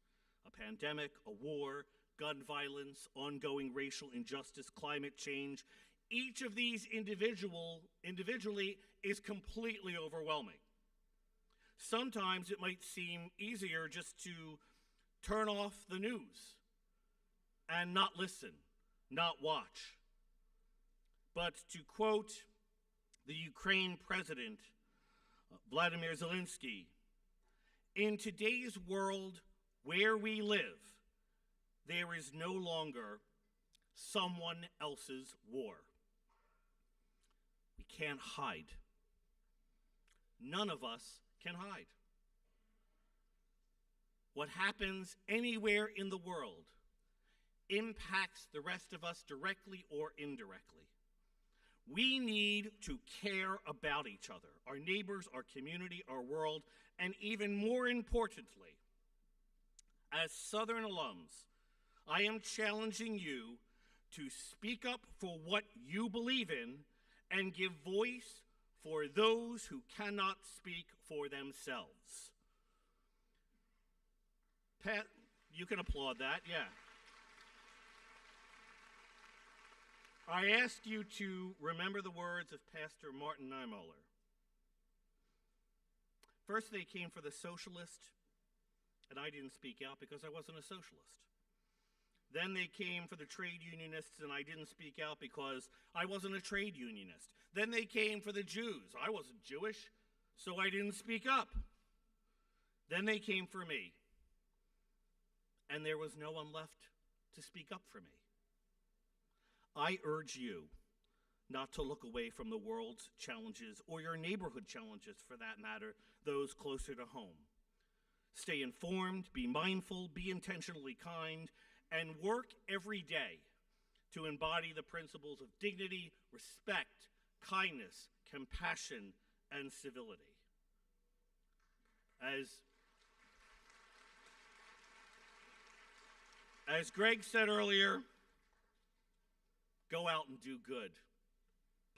A pandemic, a war, gun violence, ongoing racial injustice, climate change. Each of these individually is completely overwhelming. Sometimes it might seem easier just to turn off the news and not listen, not watch. But to quote the Ukraine president, Vladimir Zelensky, in today's world where we live, there is no longer someone else's war. We can't hide. None of us can hide. What happens anywhere in the world impacts the rest of us directly or indirectly. We need to care about each other, our neighbors, our community, our world, and even more importantly, as Southern alums, I am challenging you to speak up for what you believe in and give voice for those who cannot speak for themselves. Pat, you can applaud that, yeah. I ask you to remember the words of Pastor Martin Niemöller. First, they came for the socialist, and I didn't speak out because I wasn't a socialist. Then they came for the trade unionists, and I didn't speak out because I wasn't a trade unionist. Then they came for the Jews. I wasn't Jewish, so I didn't speak up. Then they came for me, and there was no one left to speak up for me. I urge you not to look away from the world's challenges or your neighborhood challenges, for that matter, those closer to home. Stay informed, be mindful, be intentionally kind, and work every day to embody the principles of dignity, respect, kindness, compassion, and civility. As Greg said earlier, go out and do good,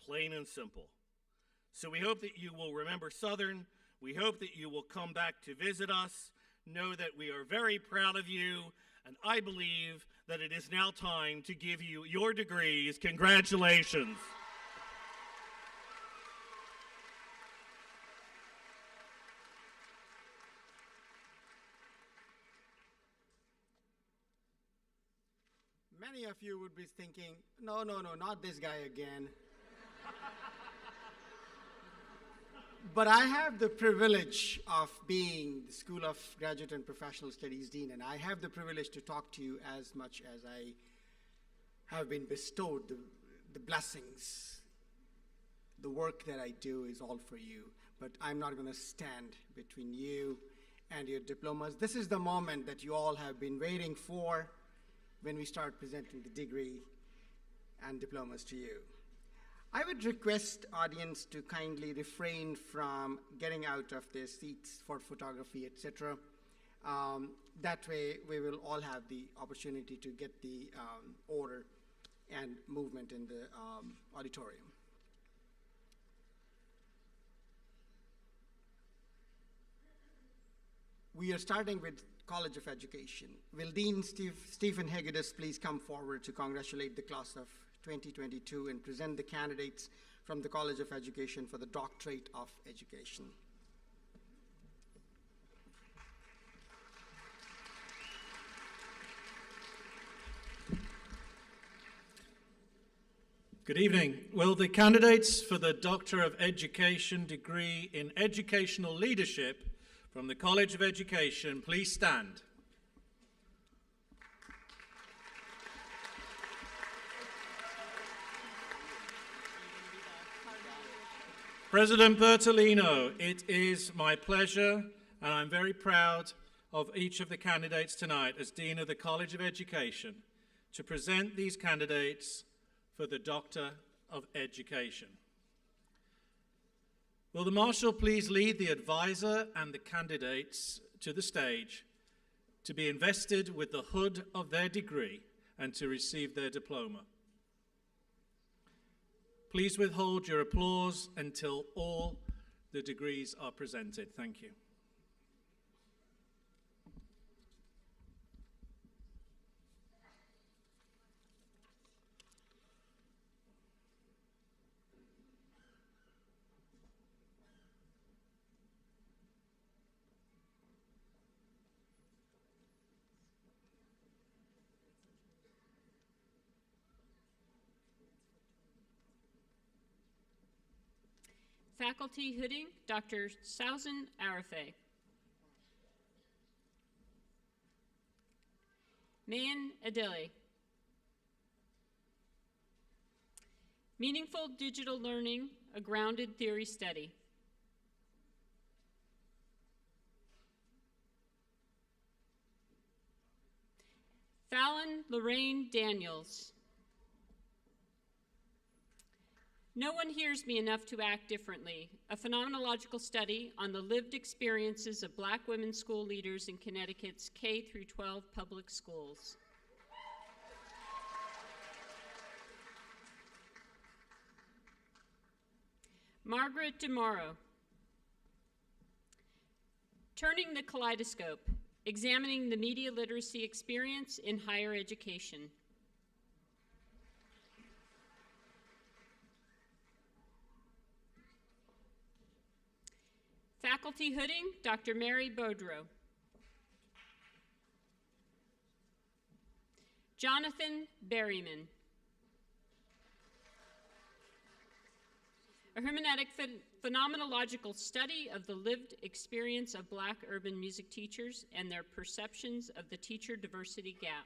plain and simple. So we hope that you will remember Southern. We hope that you will come back to visit us. Know that we are very proud of you, and I believe that it is now time to give you your degrees. Congratulations. Many of you would be thinking, no, not this guy again. But I have the privilege of being the School of Graduate and Professional Studies Dean, and I have the privilege to talk to you as much as I have been bestowed the blessings. The work that I do is all for you, but I'm not going to stand between you and your diplomas. This is the moment that you all have been waiting for when we start presenting the degree and diplomas to you. I would request audience to kindly refrain from getting out of their seats for photography, etc. That way we will all have the opportunity to get the order and movement in the auditorium. We are starting with College of Education. Will Dean Stephen Hegedus please come forward to congratulate the class of 2022 and present the candidates from the College of Education for the Doctorate of Education. Good evening. Will the candidates for the Doctor of Education degree in Educational Leadership from the College of Education please stand? President Bertolino, it is my pleasure, and I'm very proud of each of the candidates tonight as Dean of the College of Education to present these candidates for the Doctor of Education. Will the Marshal please lead the advisor and the candidates to the stage to be invested with the hood of their degree and to receive their diploma. Please withhold your applause until all the degrees are presented. Thank you. Faculty hooding, Dr. Sausen Arafay. Mayan Adili. Meaningful Digital Learning, a Grounded Theory Study. Fallon Lorraine Daniels. No One Hears Me Enough to Act Differently, a phenomenological study on the lived experiences of Black women school leaders in Connecticut's K-12 public schools. Margaret DeMauro. Turning the Kaleidoscope, examining the media literacy experience in higher education. Faculty hooding, Dr. Mary Bodrow. Jonathan Berryman. A hermeneutic phenomenological study of the lived experience of Black urban music teachers and their perceptions of the teacher diversity gap.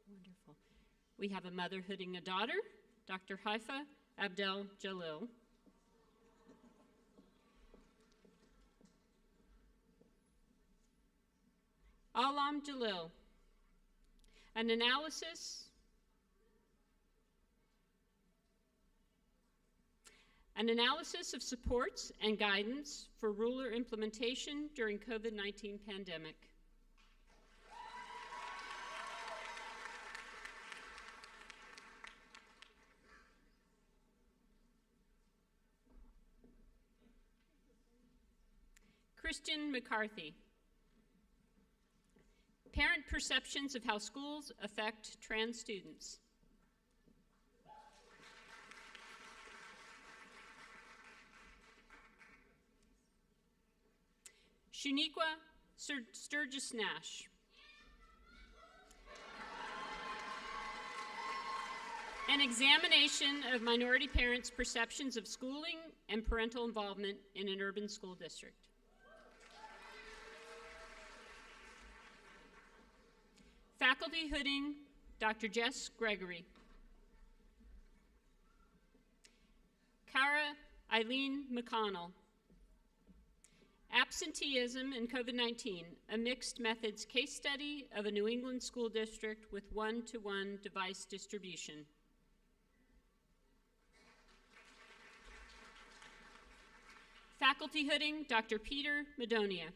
Wonderful. We have a mother hooding a daughter, Dr. Haifa Abdel Jalil. Alam Jalil. An analysis of supports and guidance for ruler implementation during COVID-19 pandemic. Christian McCarthy. Parent perceptions of how schools affect trans students. Shuniqua Sturgis Nash. An examination of minority parents' perceptions of schooling and parental involvement in an urban school district. Faculty hooding, Dr. Jess Gregory. Cara Eileen McConnell. Absenteeism and COVID-19, a mixed methods case study of a New England school district with one-to-one device distribution. Faculty hooding, Dr. Peter Madonia.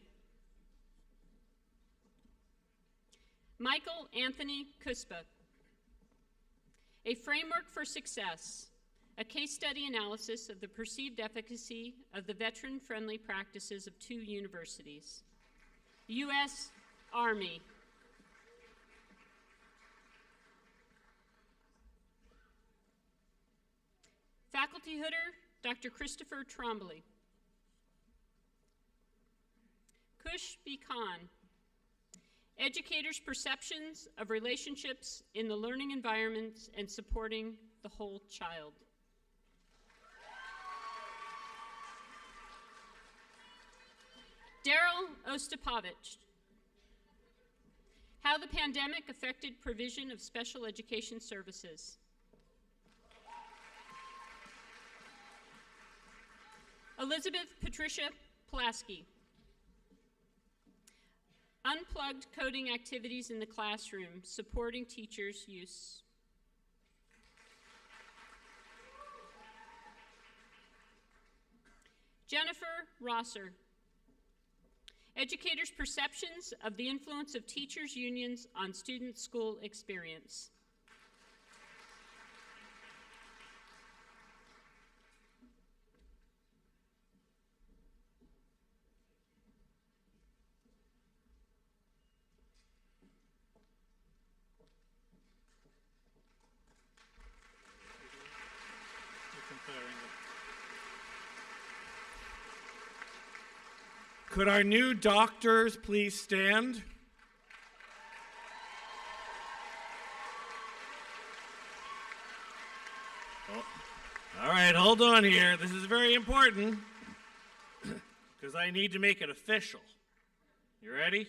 Michael Anthony Kuspa. A Framework for Success, a case study analysis of the perceived efficacy of the veteran-friendly practices of 2 universities. U.S. Army. Faculty hooder, Dr. Christopher Trombley. Kush B. Khan. Educators' perceptions of relationships in the learning environments and supporting the whole child. Ostapovich. How the pandemic affected provision of special education services. Elizabeth Patricia Pulaski. Unplugged coding activities in the classroom, supporting teachers' use. Jennifer Rosser. Educators' perceptions of the influence of teachers' unions on student school experience. Could our new doctors please stand? Oh, all right, hold on here. This is very important because I need to make it official. You ready?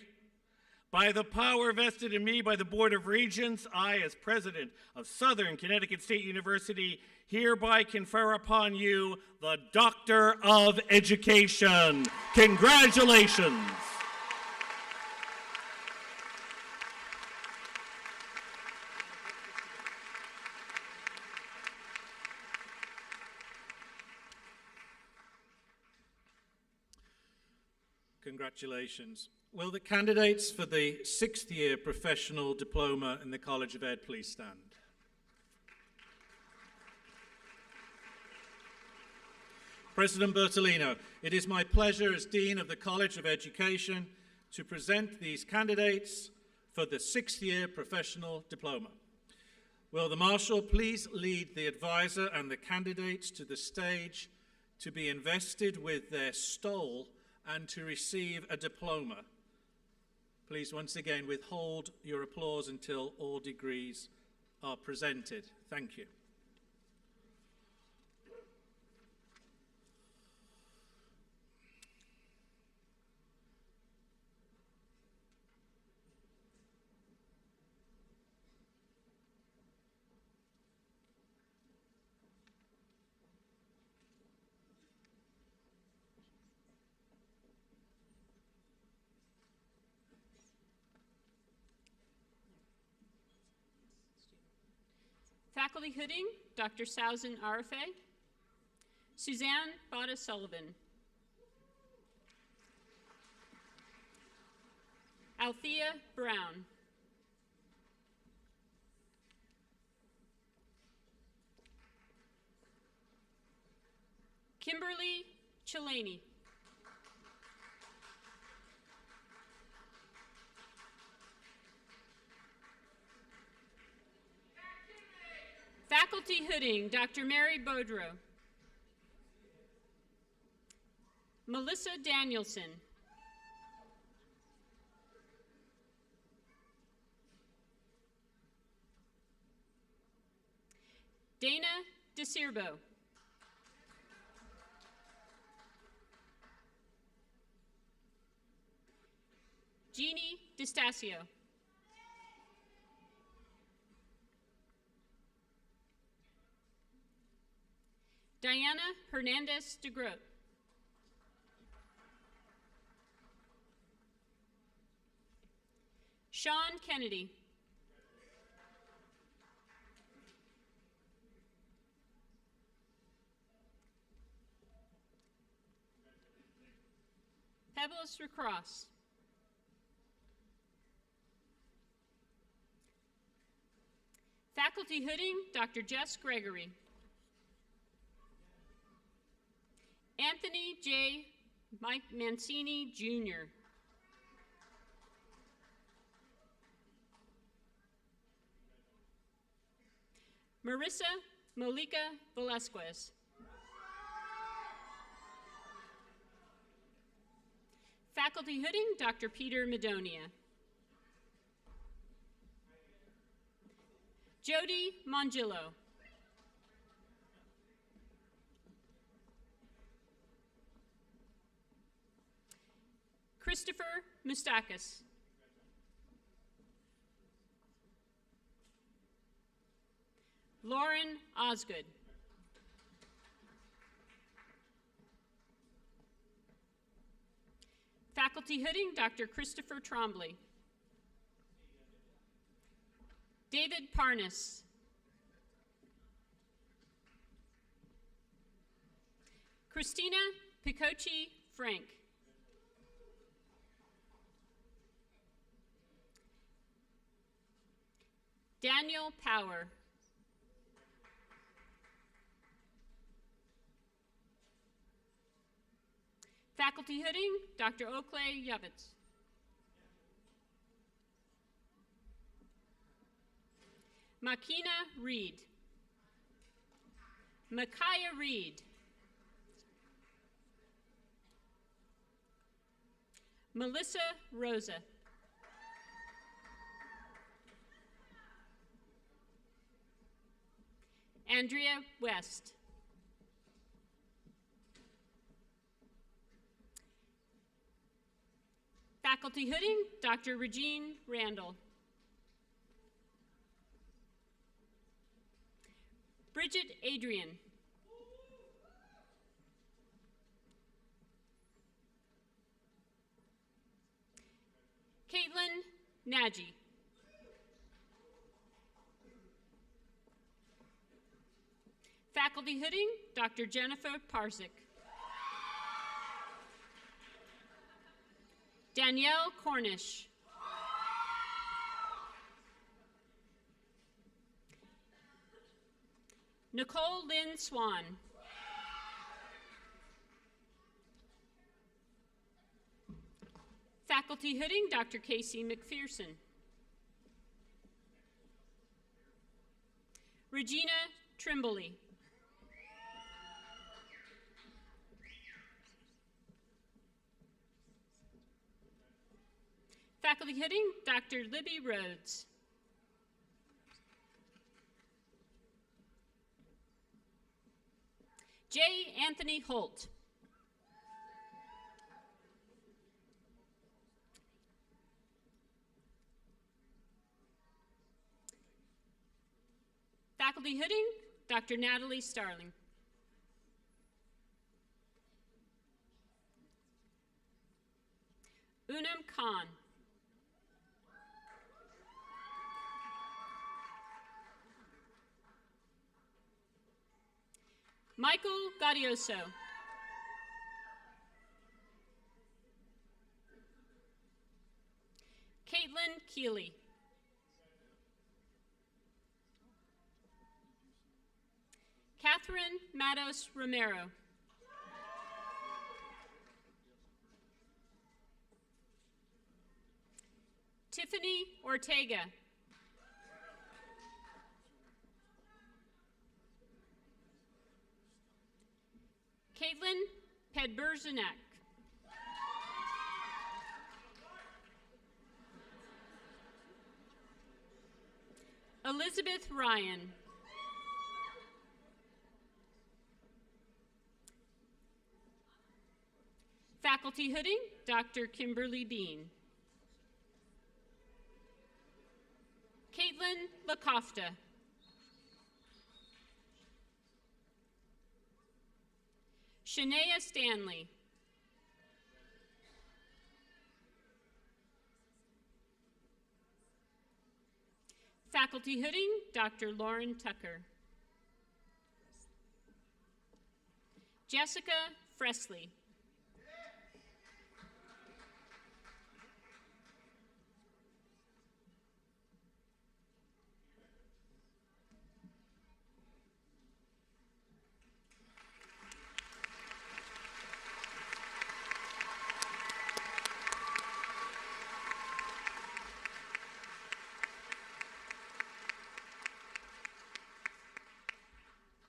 By the power vested in me by the Board of Regents, I, as president of Southern Connecticut State University, hereby confer upon you the Doctor of Education. Congratulations. Congratulations. Will the candidates for the 6th year professional diploma in the College of Ed please stand? President Bertolino, it is my pleasure as Dean of the College of Education to present these candidates for the 6th year professional diploma. Will the Marshal please lead the advisor and the candidates to the stage to be invested with their stole and to receive a diploma. Please once again withhold your applause until all degrees are presented. Thank you. Faculty Hooding, Dr. Sausen Arafeh. Suzanne Bada Sullivan. Althea Brown. Kimberly Chellaney. Faculty Hooding, Dr. Mary Bodrow. Melissa Danielson. Dana DeCirbo. Jeannie DeStasio. Diana Hernandez de Groot. Sean Kennedy. Pebbles Recross. Faculty Hooding, Dr. Jess Gregory. Anthony J. Mike Mancini, Jr. Marissa Molika Velasquez. Faculty Hooding, Dr. Peter Madonia. Jody Mongillo. Christopher Moustakis. Lauren Osgood. Faculty Hooding, Dr. Christopher Trombley. David Parnas. Christina Picocci Frank. Daniel Power. Faculty Hooding, Dr. Oakley Yovitz. Makina Reed. Micaiah Reed. Melissa Rosa. Andrea West. Faculty Hooding, Dr. Regine Randall. Bridget Adrian. Caitlin Nagy. Faculty Hooding, Dr. Jennifer Parsick. Danielle Cornish. Nicole Lynn Swan. Faculty Hooding, Dr. Casey McPherson. Regina Trimbley. Faculty Hooding, Dr. Libby Rhodes. J. Anthony Holt. Faculty Hooding, Dr. Natalie Starling. Unam Khan. Michael Gaudioso. Caitlin Keeley. Catherine Matos Romero. Tiffany Ortega. Caitlin Pedberzanek. Elizabeth Ryan. Faculty Hooding, Dr. Kimberly Bean. Caitlin LaCofta. Shania Stanley. Faculty Hooding, Dr. Lauren Tucker. Jessica Fresley.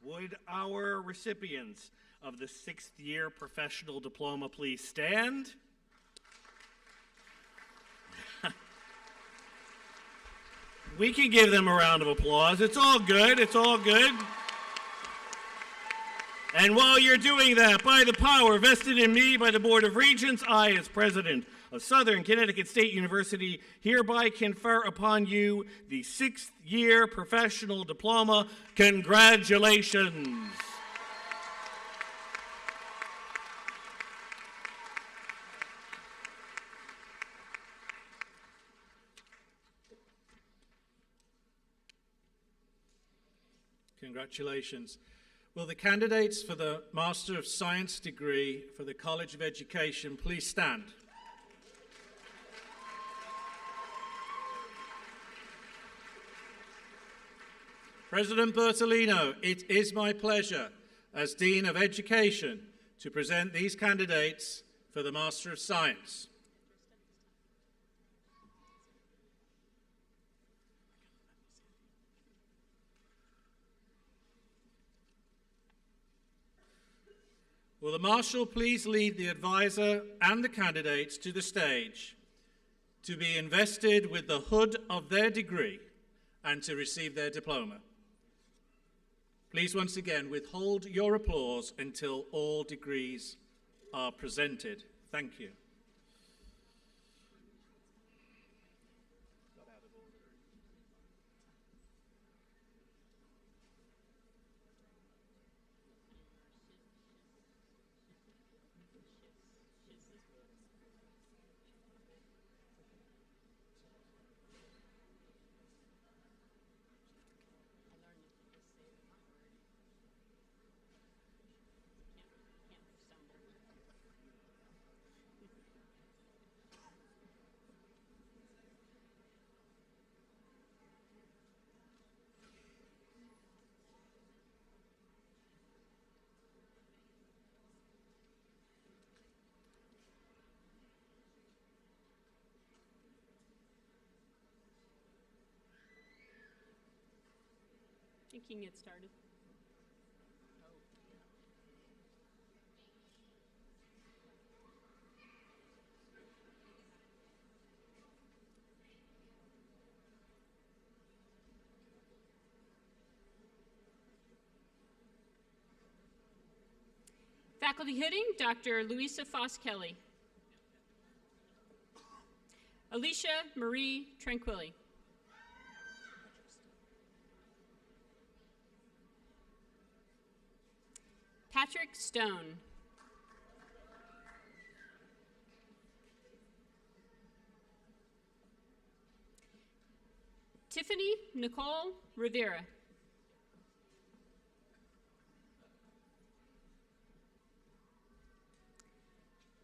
Would our recipients of the 6th year professional diploma please stand? We can give them a round of applause. It's all good. It's all good. And while you're doing that, by the power vested in me by the Board of Regents, I, as president of Southern Connecticut State University, hereby confer upon you the 6th year professional diploma. Congratulations. Congratulations. Will the candidates for the Master of Science degree for the College of Education please stand? President Bertolino, it is my pleasure as Dean of Education to present these candidates for the Master of Science. Will the Marshal please lead the advisor and the candidates to the stage to be invested with the hood of their degree and to receive their diploma. Please once again withhold your applause until all degrees are presented. Thank you. You can get started. Faculty hooding, Dr. Louisa Foss-Kelly. Alicia Marie Tranquilli. Patrick Stone. Tiffany Nicole Rivera.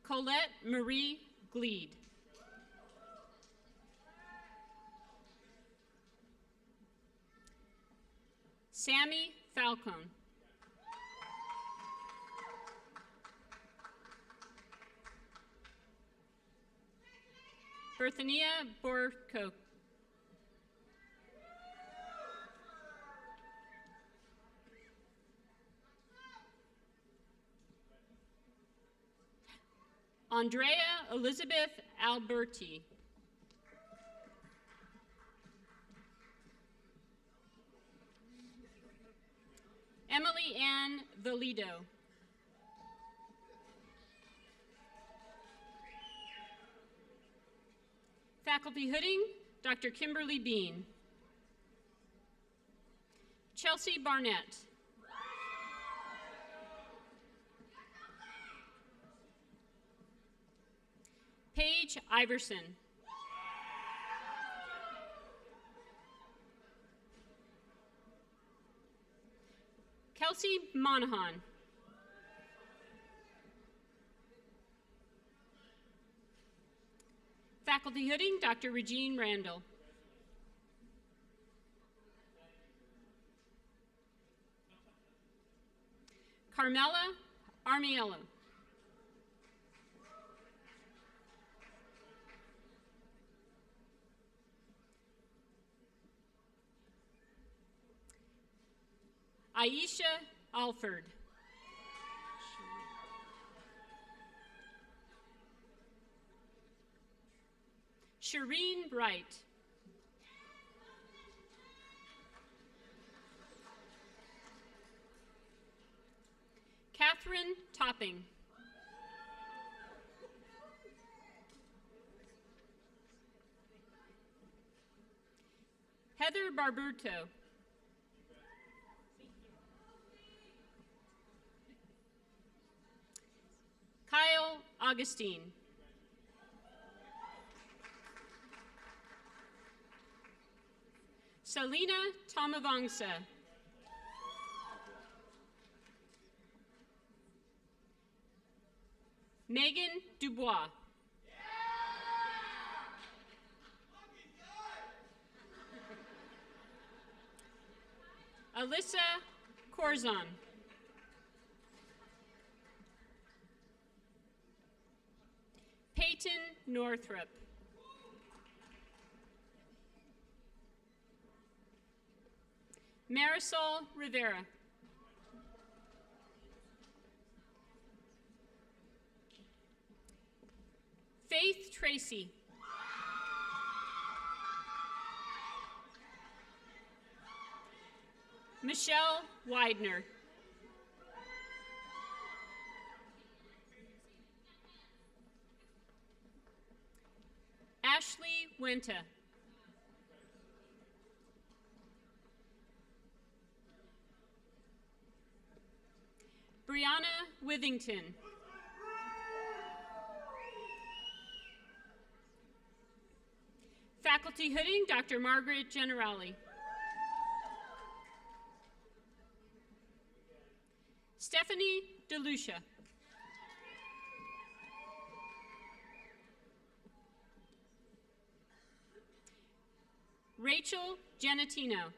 Colette Marie Gleed. Sammy Falcone. Berthania Borco. Andrea Elizabeth Alberti. Emily Ann Valido. Faculty hooding, Dr. Kimberly Bean. Chelsea Barnett. Paige Iverson. Kelsey Monahan. Faculty hooding, Dr. Regine Randall. Carmela Armiello. Aisha Alford. Shireen Bright. Catherine Topping. Heather Barbuto. Kyle Augustine. Selena Tomavangsa. Megan Dubois. Alyssa Corzon. Peyton Northrup. Marisol Rivera. Faith Tracy. Michelle Widener. Ashley Wenta. Brianna Withington. Faculty Hooding, Dr. Margaret Generali. Stephanie DeLucia. Rachel Genatino.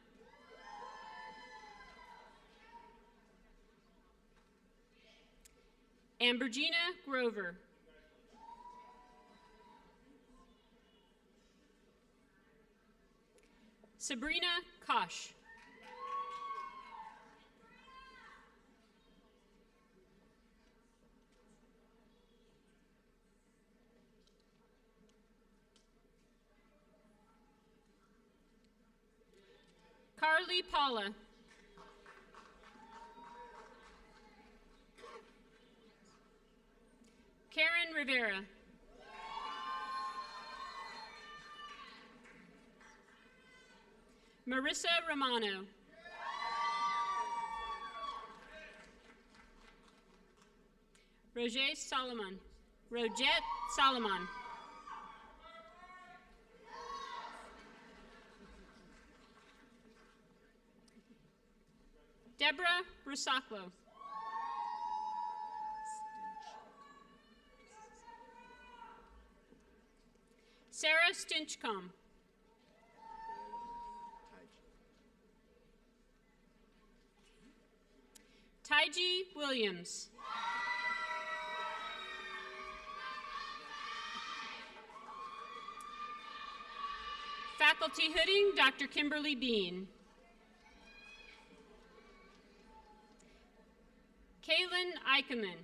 Ambergina Grover. Sabrina Kosh. Carly Paula. Karen Rivera. Marissa Romano. Rogette Solomon. Deborah Rusaklo. Sarah Stinchcomb. Taiji Williams. Faculty Hooding, Dr. Kimberly Bean. Kaylin Eickeman.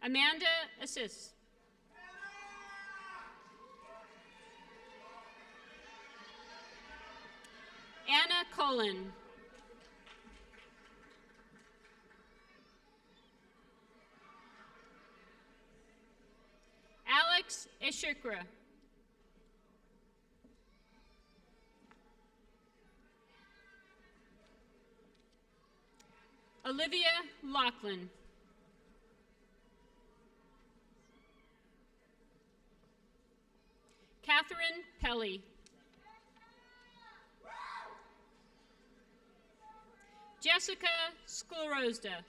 Amanda Assis. Anna Cullen. Alex Eshikra. Olivia Laughlin. Catherine Pelly. Jessica Sklorozda.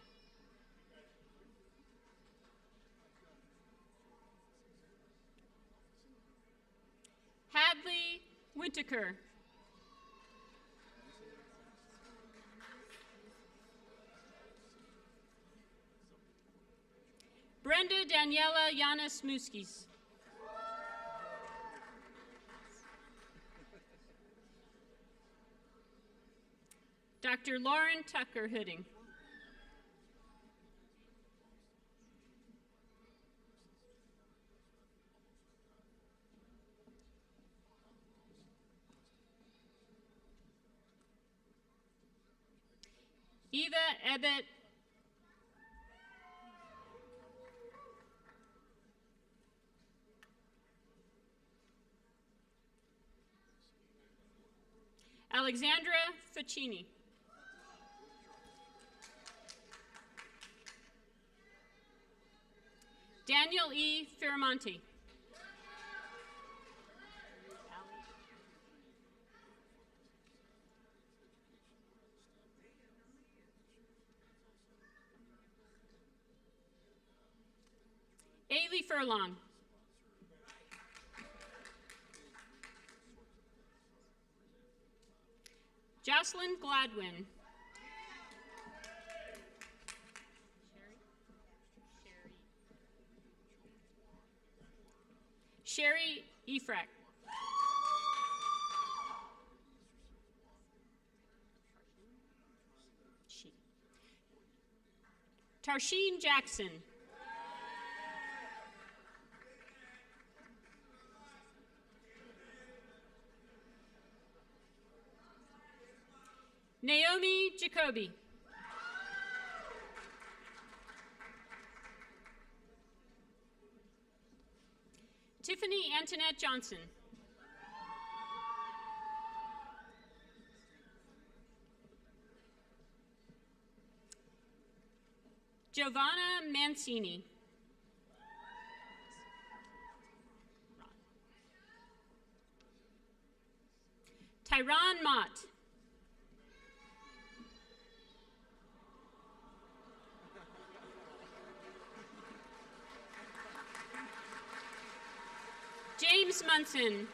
Hadley Wintaker. Brenda Daniela Yanis Muskis. Dr. Lauren Tucker Hooding. Shiva Ebet Alexandra Ficini. Daniel E. Firamonti. Ailey Furlong. Jocelyn Gladwin. Sherry Efrack. Tarsheen Jackson. Naomi Jacoby. Tiffany Antoinette Johnson. Giovanna Mancini. Tyron Mott. James Munson.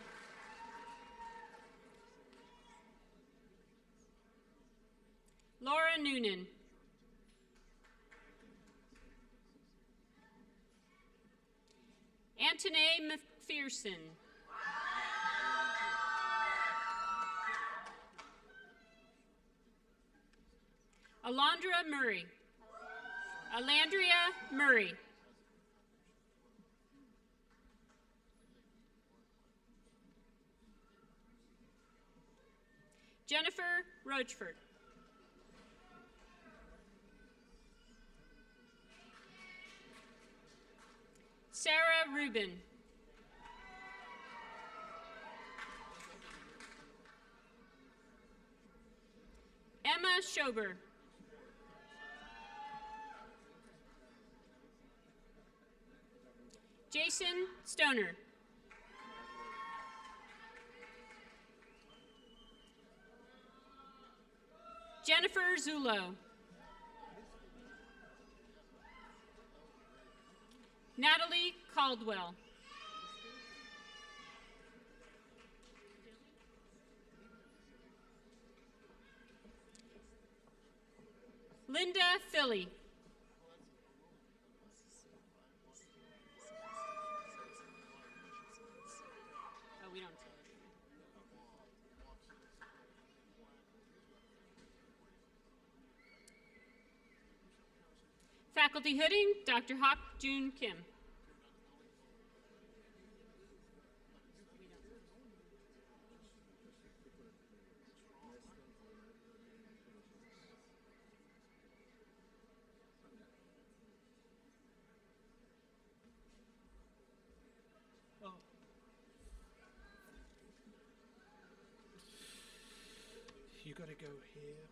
Laura Noonan. Antoine McPherson. Alondra Murray. Alandria Murray. Jennifer Rochford. Sarah Rubin. Emma Schober. Jason Stoner. Jennifer Zullo. Natalie Caldwell. Linda Philly. Oh, we don't. Faculty hooding, Dr. Hawk June Kim. You gotta go here.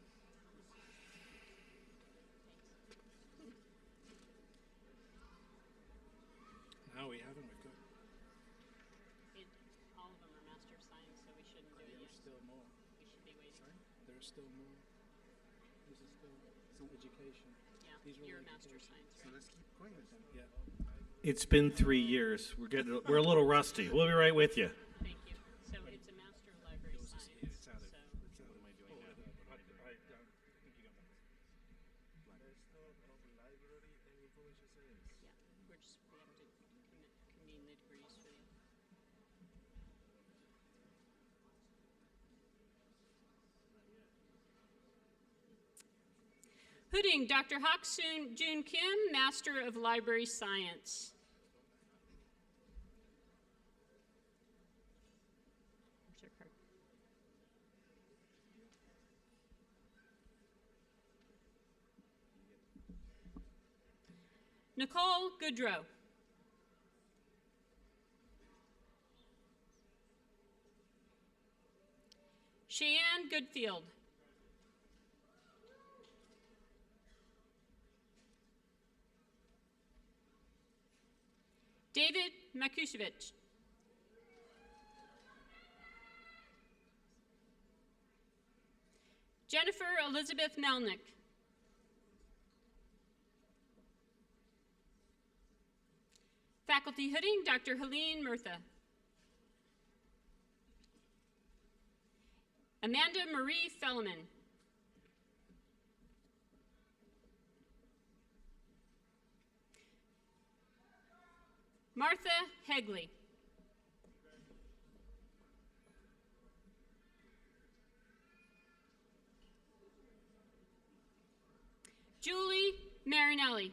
No, we haven't. We've got. All of them are Master of Science, so we shouldn't do it yet. There's still more. We should be waiting. Sorry? There's still more. This is still education. Yeah, These are you're a all Master of education. Science. So let's keep going with them. Yeah. It's been 3 years. We're a little rusty. We'll be right with you. Thank you. So it's a Master of Library Science. It's out of. So What am I doing now? I think you got that. yeah, we have to convene the degrees for you. Hooding, Dr. Hawk June Kim, Master of Library Science. Where's her card? Nicole Goodrow. Cheyenne Goodfield. David Makushevich. Jennifer Elizabeth Melnick. Faculty Hooding, Dr. Helene Murtha. Amanda Marie Felleman. Martha Hegley. Julie Marinelli.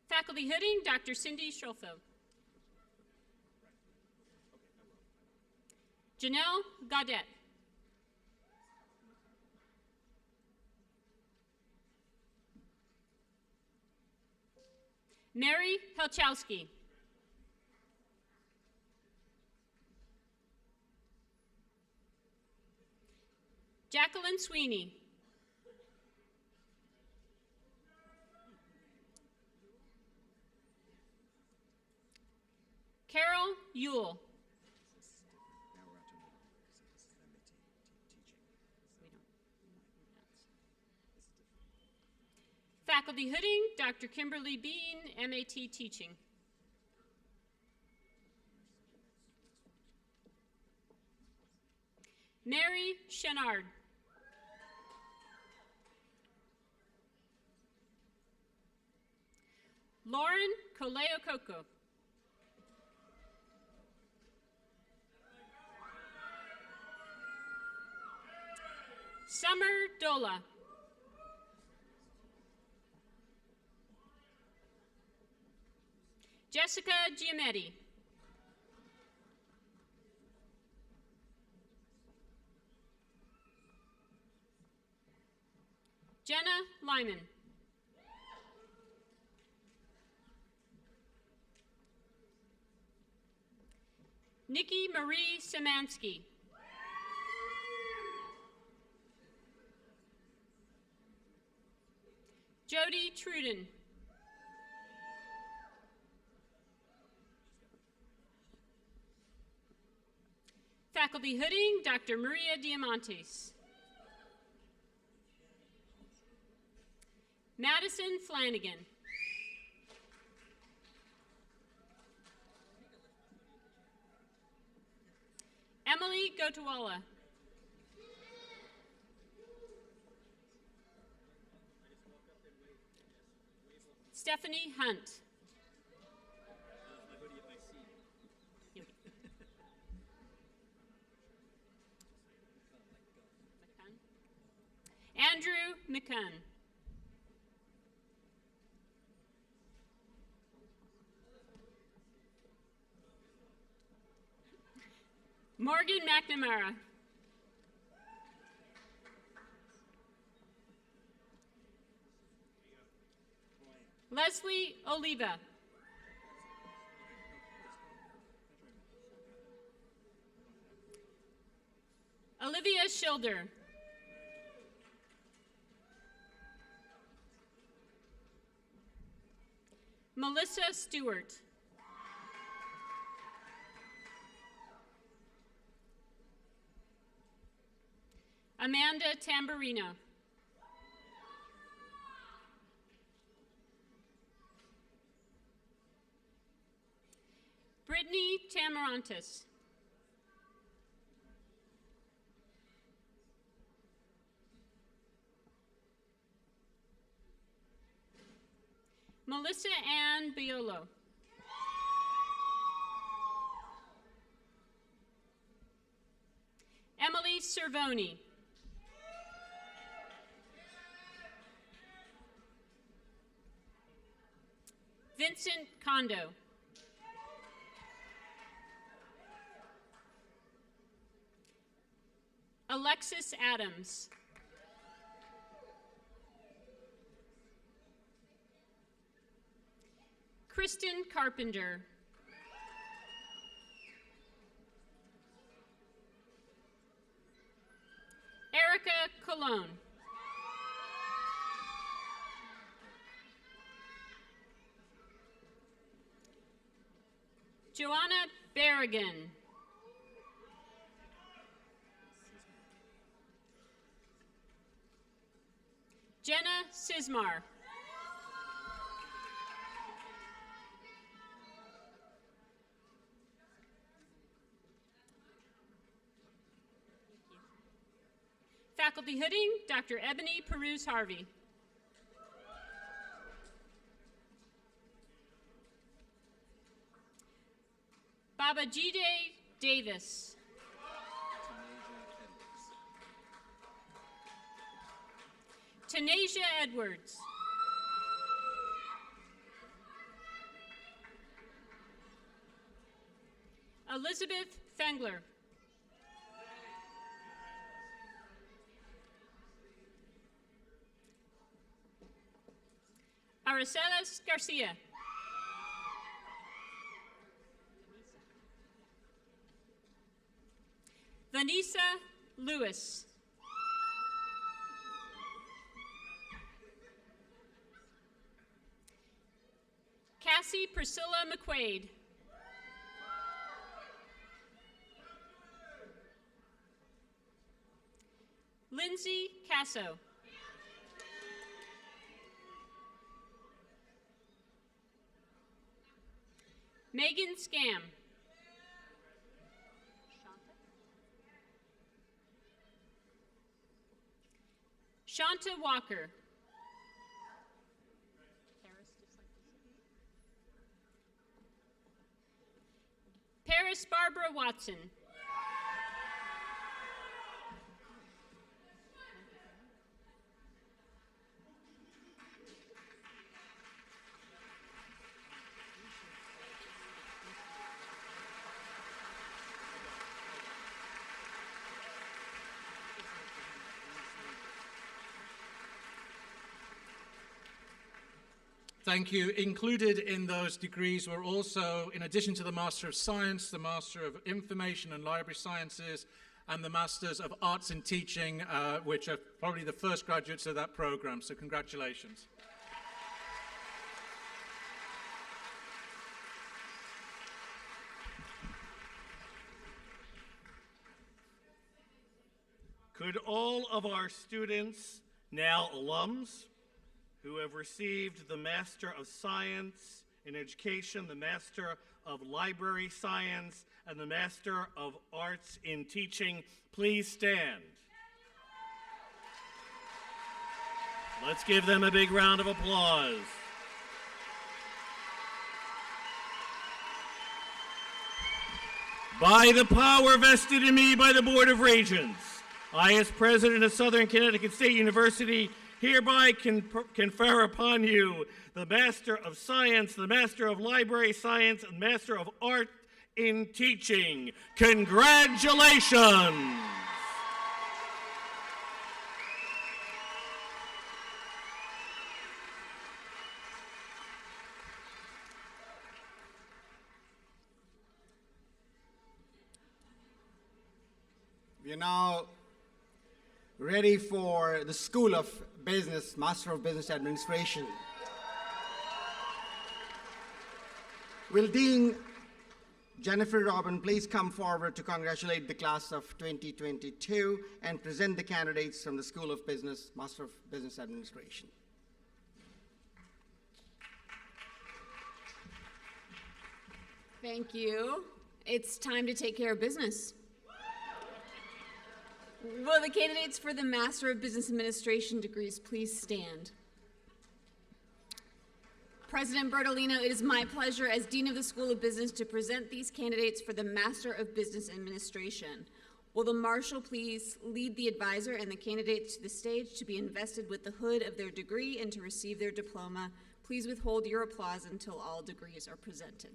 Faculty Hooding, Dr. Cindy Schrolfo. Janelle Gaudette. Mary Helchowski. Jacqueline Sweeney. Carol Ewell. Faculty Hooding, Dr. Kimberly Bean, MAT Teaching. Mary Chenard. Lauren Coleo-Coco. Summer Dola. Jessica Giametti. Jenna Lyman. Nikki Marie Szymanski. Jody Truden. Faculty Hooding, Dr. Maria Diamantes. Madison Flanagan. Emily Gotawala. Stephanie Hunt. Andrew McCunn. Morgan McNamara. Leslie Oliva. Olivia Schilder. Melissa Stewart. Amanda Tamburino. Brittany Tamarantis. Melissa Ann Biolo. Emily Cervoni. Vincent Kondo. Alexis Adams. Kristen Carpenter. Erica Colon. Joanna Berrigan. Jenna Sismar. Faculty hooding, Dr. Ebony Peruse Harvey. Babajide Davis. Tanasia Edwards. Elizabeth Fengler. Aracelis Garcia. Vanessa Lewis. Cassie Priscilla McQuaid. Lindsay Casso. Megan Scam. Shanta Walker. Paris Barbara Watson. Thank you. Included in those degrees were also, in addition to the Master of Science, the Master of Information and Library Sciences, and the Masters of Arts in Teaching, which are probably the first graduates of that program. So congratulations. Could all of our students, now alums, who have received the Master of Science in Education, the Master of Library Science, and the Master of Arts in Teaching, please stand. Let's give them a big round of applause. By the power vested in me by the Board of Regents, I, as President of Southern Connecticut State University, hereby confer upon you the Master of Science, the Master of Library Science, and Master of Art in Teaching. Congratulations! We are now ready for the School of Business, Master of Business Administration. Will Dean Jennifer Robin please come forward to congratulate the class of 2022 and present the candidates from the School of Business, Master of Business Administration. Thank you. It's time to take care of business. Will the candidates for the Master of Business Administration degrees please stand? President Bertolino, it is my pleasure as Dean of the School of Business to present these candidates for the Master of Business Administration. Will the Marshal please lead the advisor and the candidates to the stage to be invested with the hood of their degree and to receive their diploma. Please withhold your applause until all degrees are presented.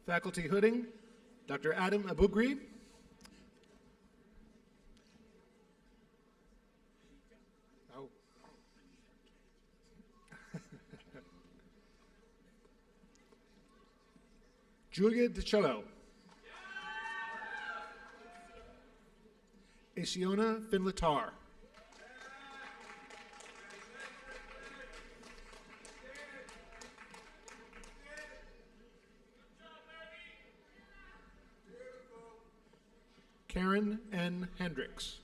Faculty hooding, Dr. Adam Abugri. Oh. Julia DiCello. Asiona Finlatar. Karen N. Hendricks.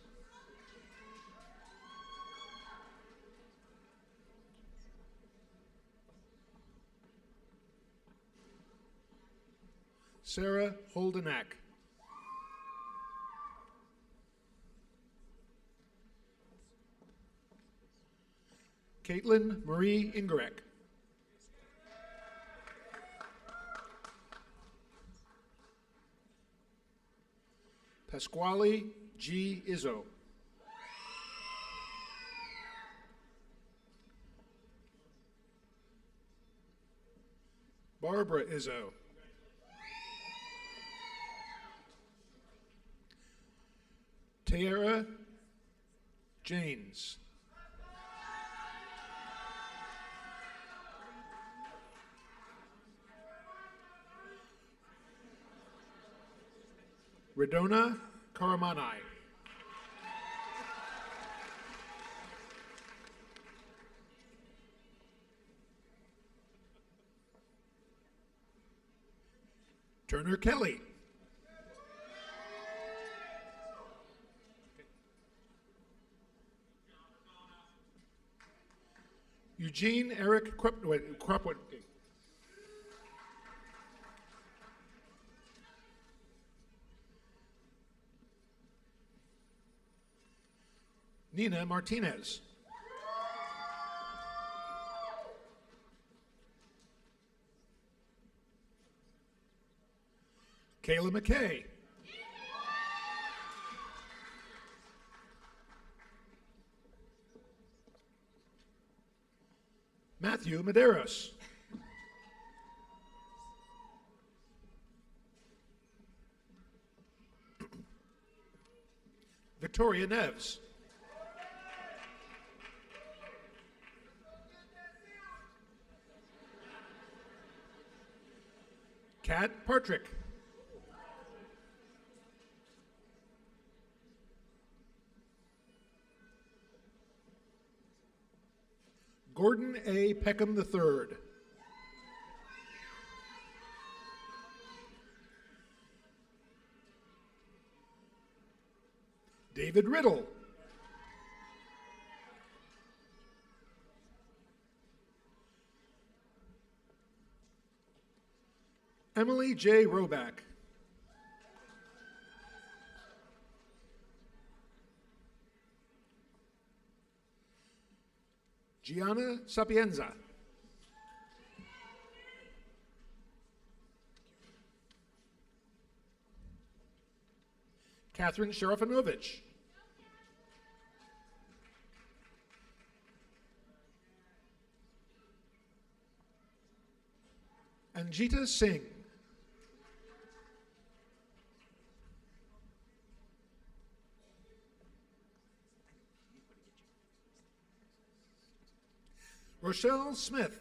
Sarah Holdenack. Caitlin Marie Ingerek. Pasquale G. Izzo. Barbara Izzo. Tara Janes. Redona Karamanai. Turner Kelly. Eugene Eric Cropwood. Nina Martinez. Kayla McKay. Matthew Medeiros. Victoria Neves. Kat Partrick. Gordon A. Peckham III. David Riddle. Emily J. Roback. Gianna Sapienza. Catherine Sharafanovich. Anjita Singh. Rochelle Smith.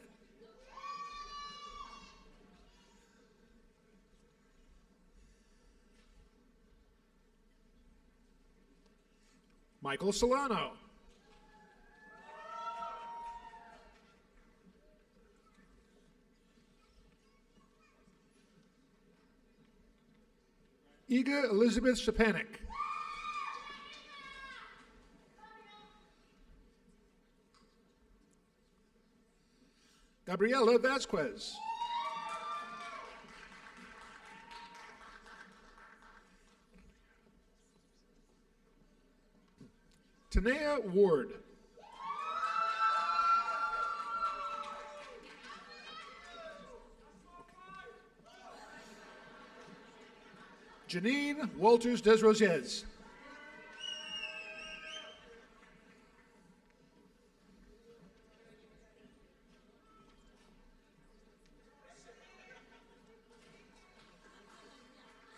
Michael Solano. Iga Elizabeth Shapanik. Gabriela Vasquez. Tanea Ward. Janine Walters Desrosiers.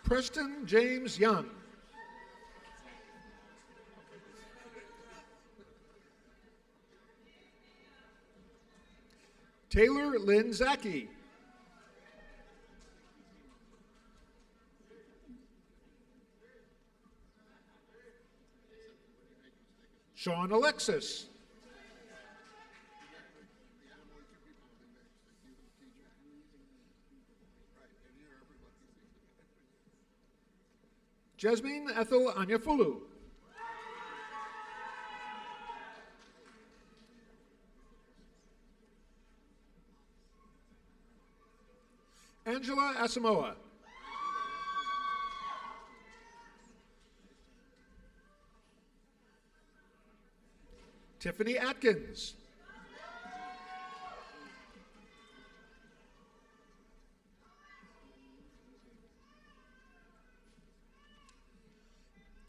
Preston James Young. Taylor Lynn Zaki. Sean Alexis. Jasmine Ethel Anyafulu. Angela Asamoah. Tiffany Atkins.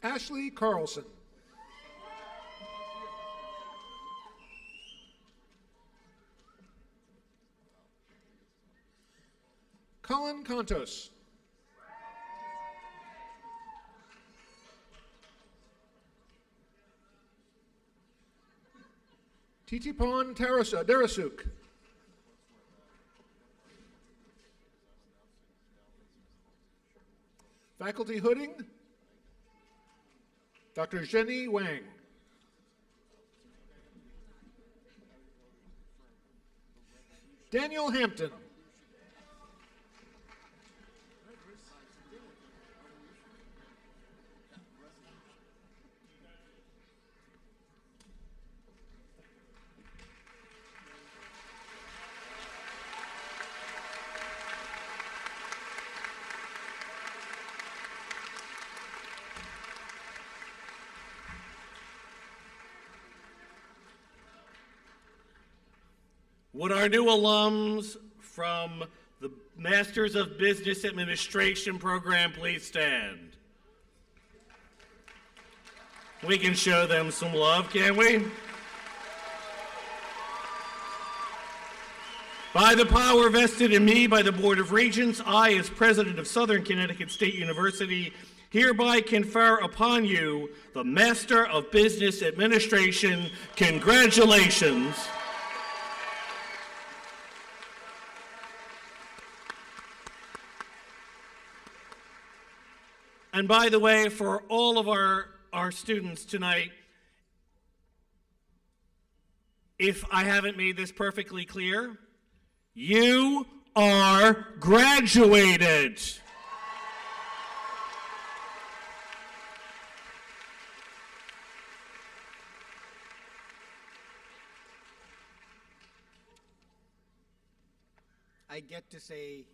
Ashley Carlson. Colin Contos. Titipon Darasuk. Faculty Hooding. Dr. Jenny Wang. Daniel Hampton. Would our new alums from the Masters of Business Administration program please stand? We can show them some love, can't we? By the power vested in me by the Board of Regents, I, as President of Southern Connecticut State University, hereby confer upon you the Master of Business Administration. Congratulations. And by the way, for all of our students tonight, if I haven't made this perfectly clear, you are graduated. I get to say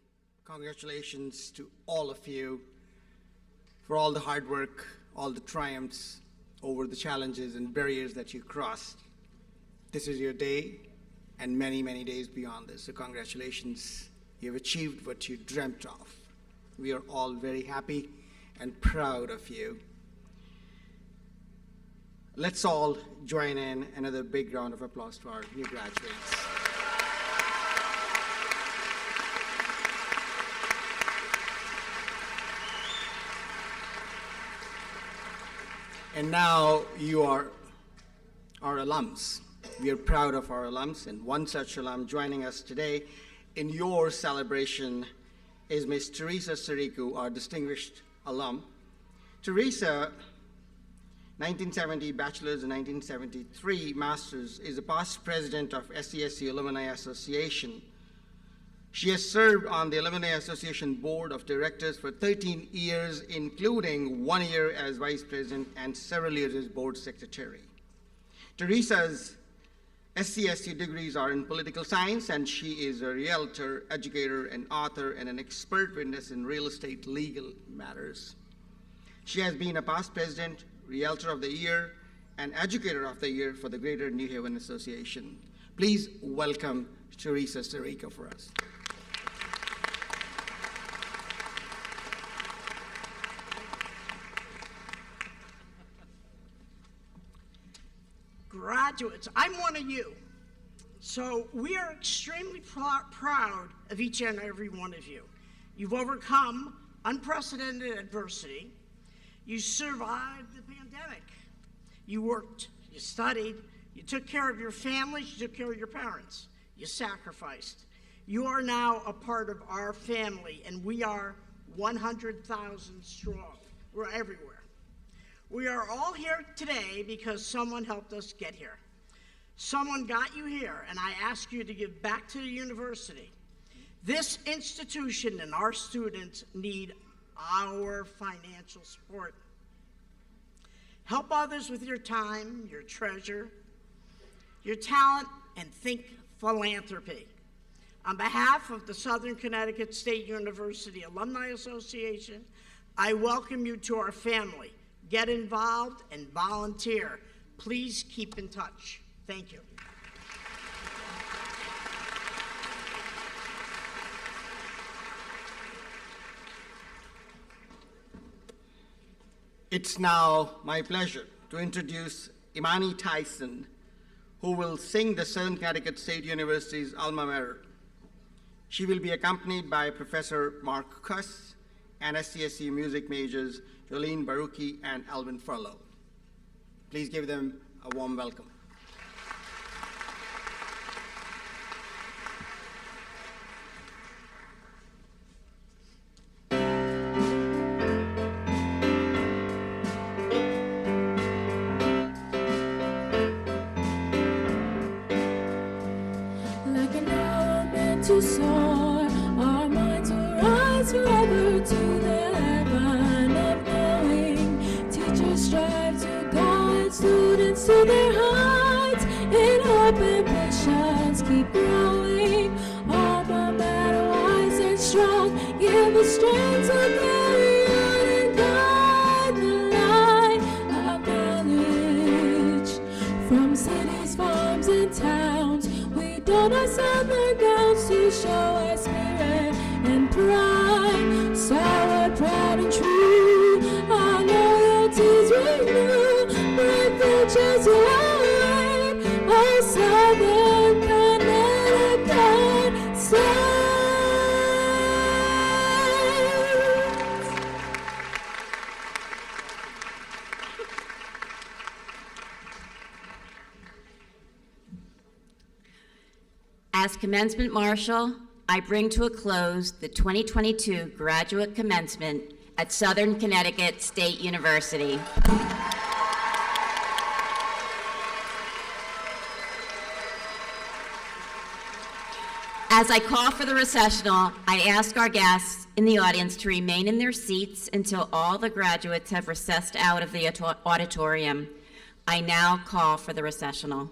congratulations to all of you for all the hard work, all the triumphs over the challenges and barriers that you crossed. This is your day and many, many days beyond this. So congratulations. You've achieved what you dreamt of. We are all very happy and proud of you. Let's all join in another big round of applause to our new graduates. And now you are our alums. We are proud of our alums, and one such alum joining us today in your celebration is Ms. Teresa Siriku, our distinguished alum. Teresa, 1970 bachelor's and 1973 master's, is a past president of SCSU Alumni Association. She has served on the Alumni Association Board of Directors for 13 years, including 1 year as vice president and several years as board secretary. Teresa's SCSU degrees are in political science, and she is a realtor, educator, and author, and an expert witness in real estate legal matters. She has been a past president, Realtor of the Year, and Educator of the Year for the Greater New Haven Association. Please welcome Teresa Siriku for us. Graduates, I'm one of you. So we are extremely proud of each and every one of you. You've overcome unprecedented adversity. You survived the pandemic. You worked, you studied, you took care of your families, you took care of your parents. You sacrificed. You are now a part of our family, and we are 100,000 strong. We're everywhere. We are all here today because someone helped us get here. Someone got you here, and I ask you to give back to the university. This institution and our students need our financial support. Help others with your time, your treasure, your talent, and think philanthropy. On behalf of the Southern Connecticut State University Alumni Association, I welcome you to our family. Get involved and volunteer. Please keep in touch. Thank you. It's now my pleasure to introduce Imani Tyson, who will sing the Southern Connecticut State University's alma mater. She will be accompanied by Professor Mark Kuss and SCSU music majors Jolene Baruki and Alvin Furlow. Please give them a warm welcome. To soar, our minds will rise forever to the heaven of knowing. Teachers strive to guide students to their heights, in hope and patience keep growing. Alma mater wise and strong, give us strength to carry on and guide the light of knowledge. From cities, farms, and towns, we don our southern gowns to show our spirit and pride. Solid, proud, and true, our loyalties renew. Bright futures await, oh Southern Connecticut State. As commencement marshal, I bring to a close the 2022 graduate commencement at Southern Connecticut State University. As I call for the recessional, I ask our guests in the audience to remain in their seats until all the graduates have recessed out of the auditorium. I now call for the recessional.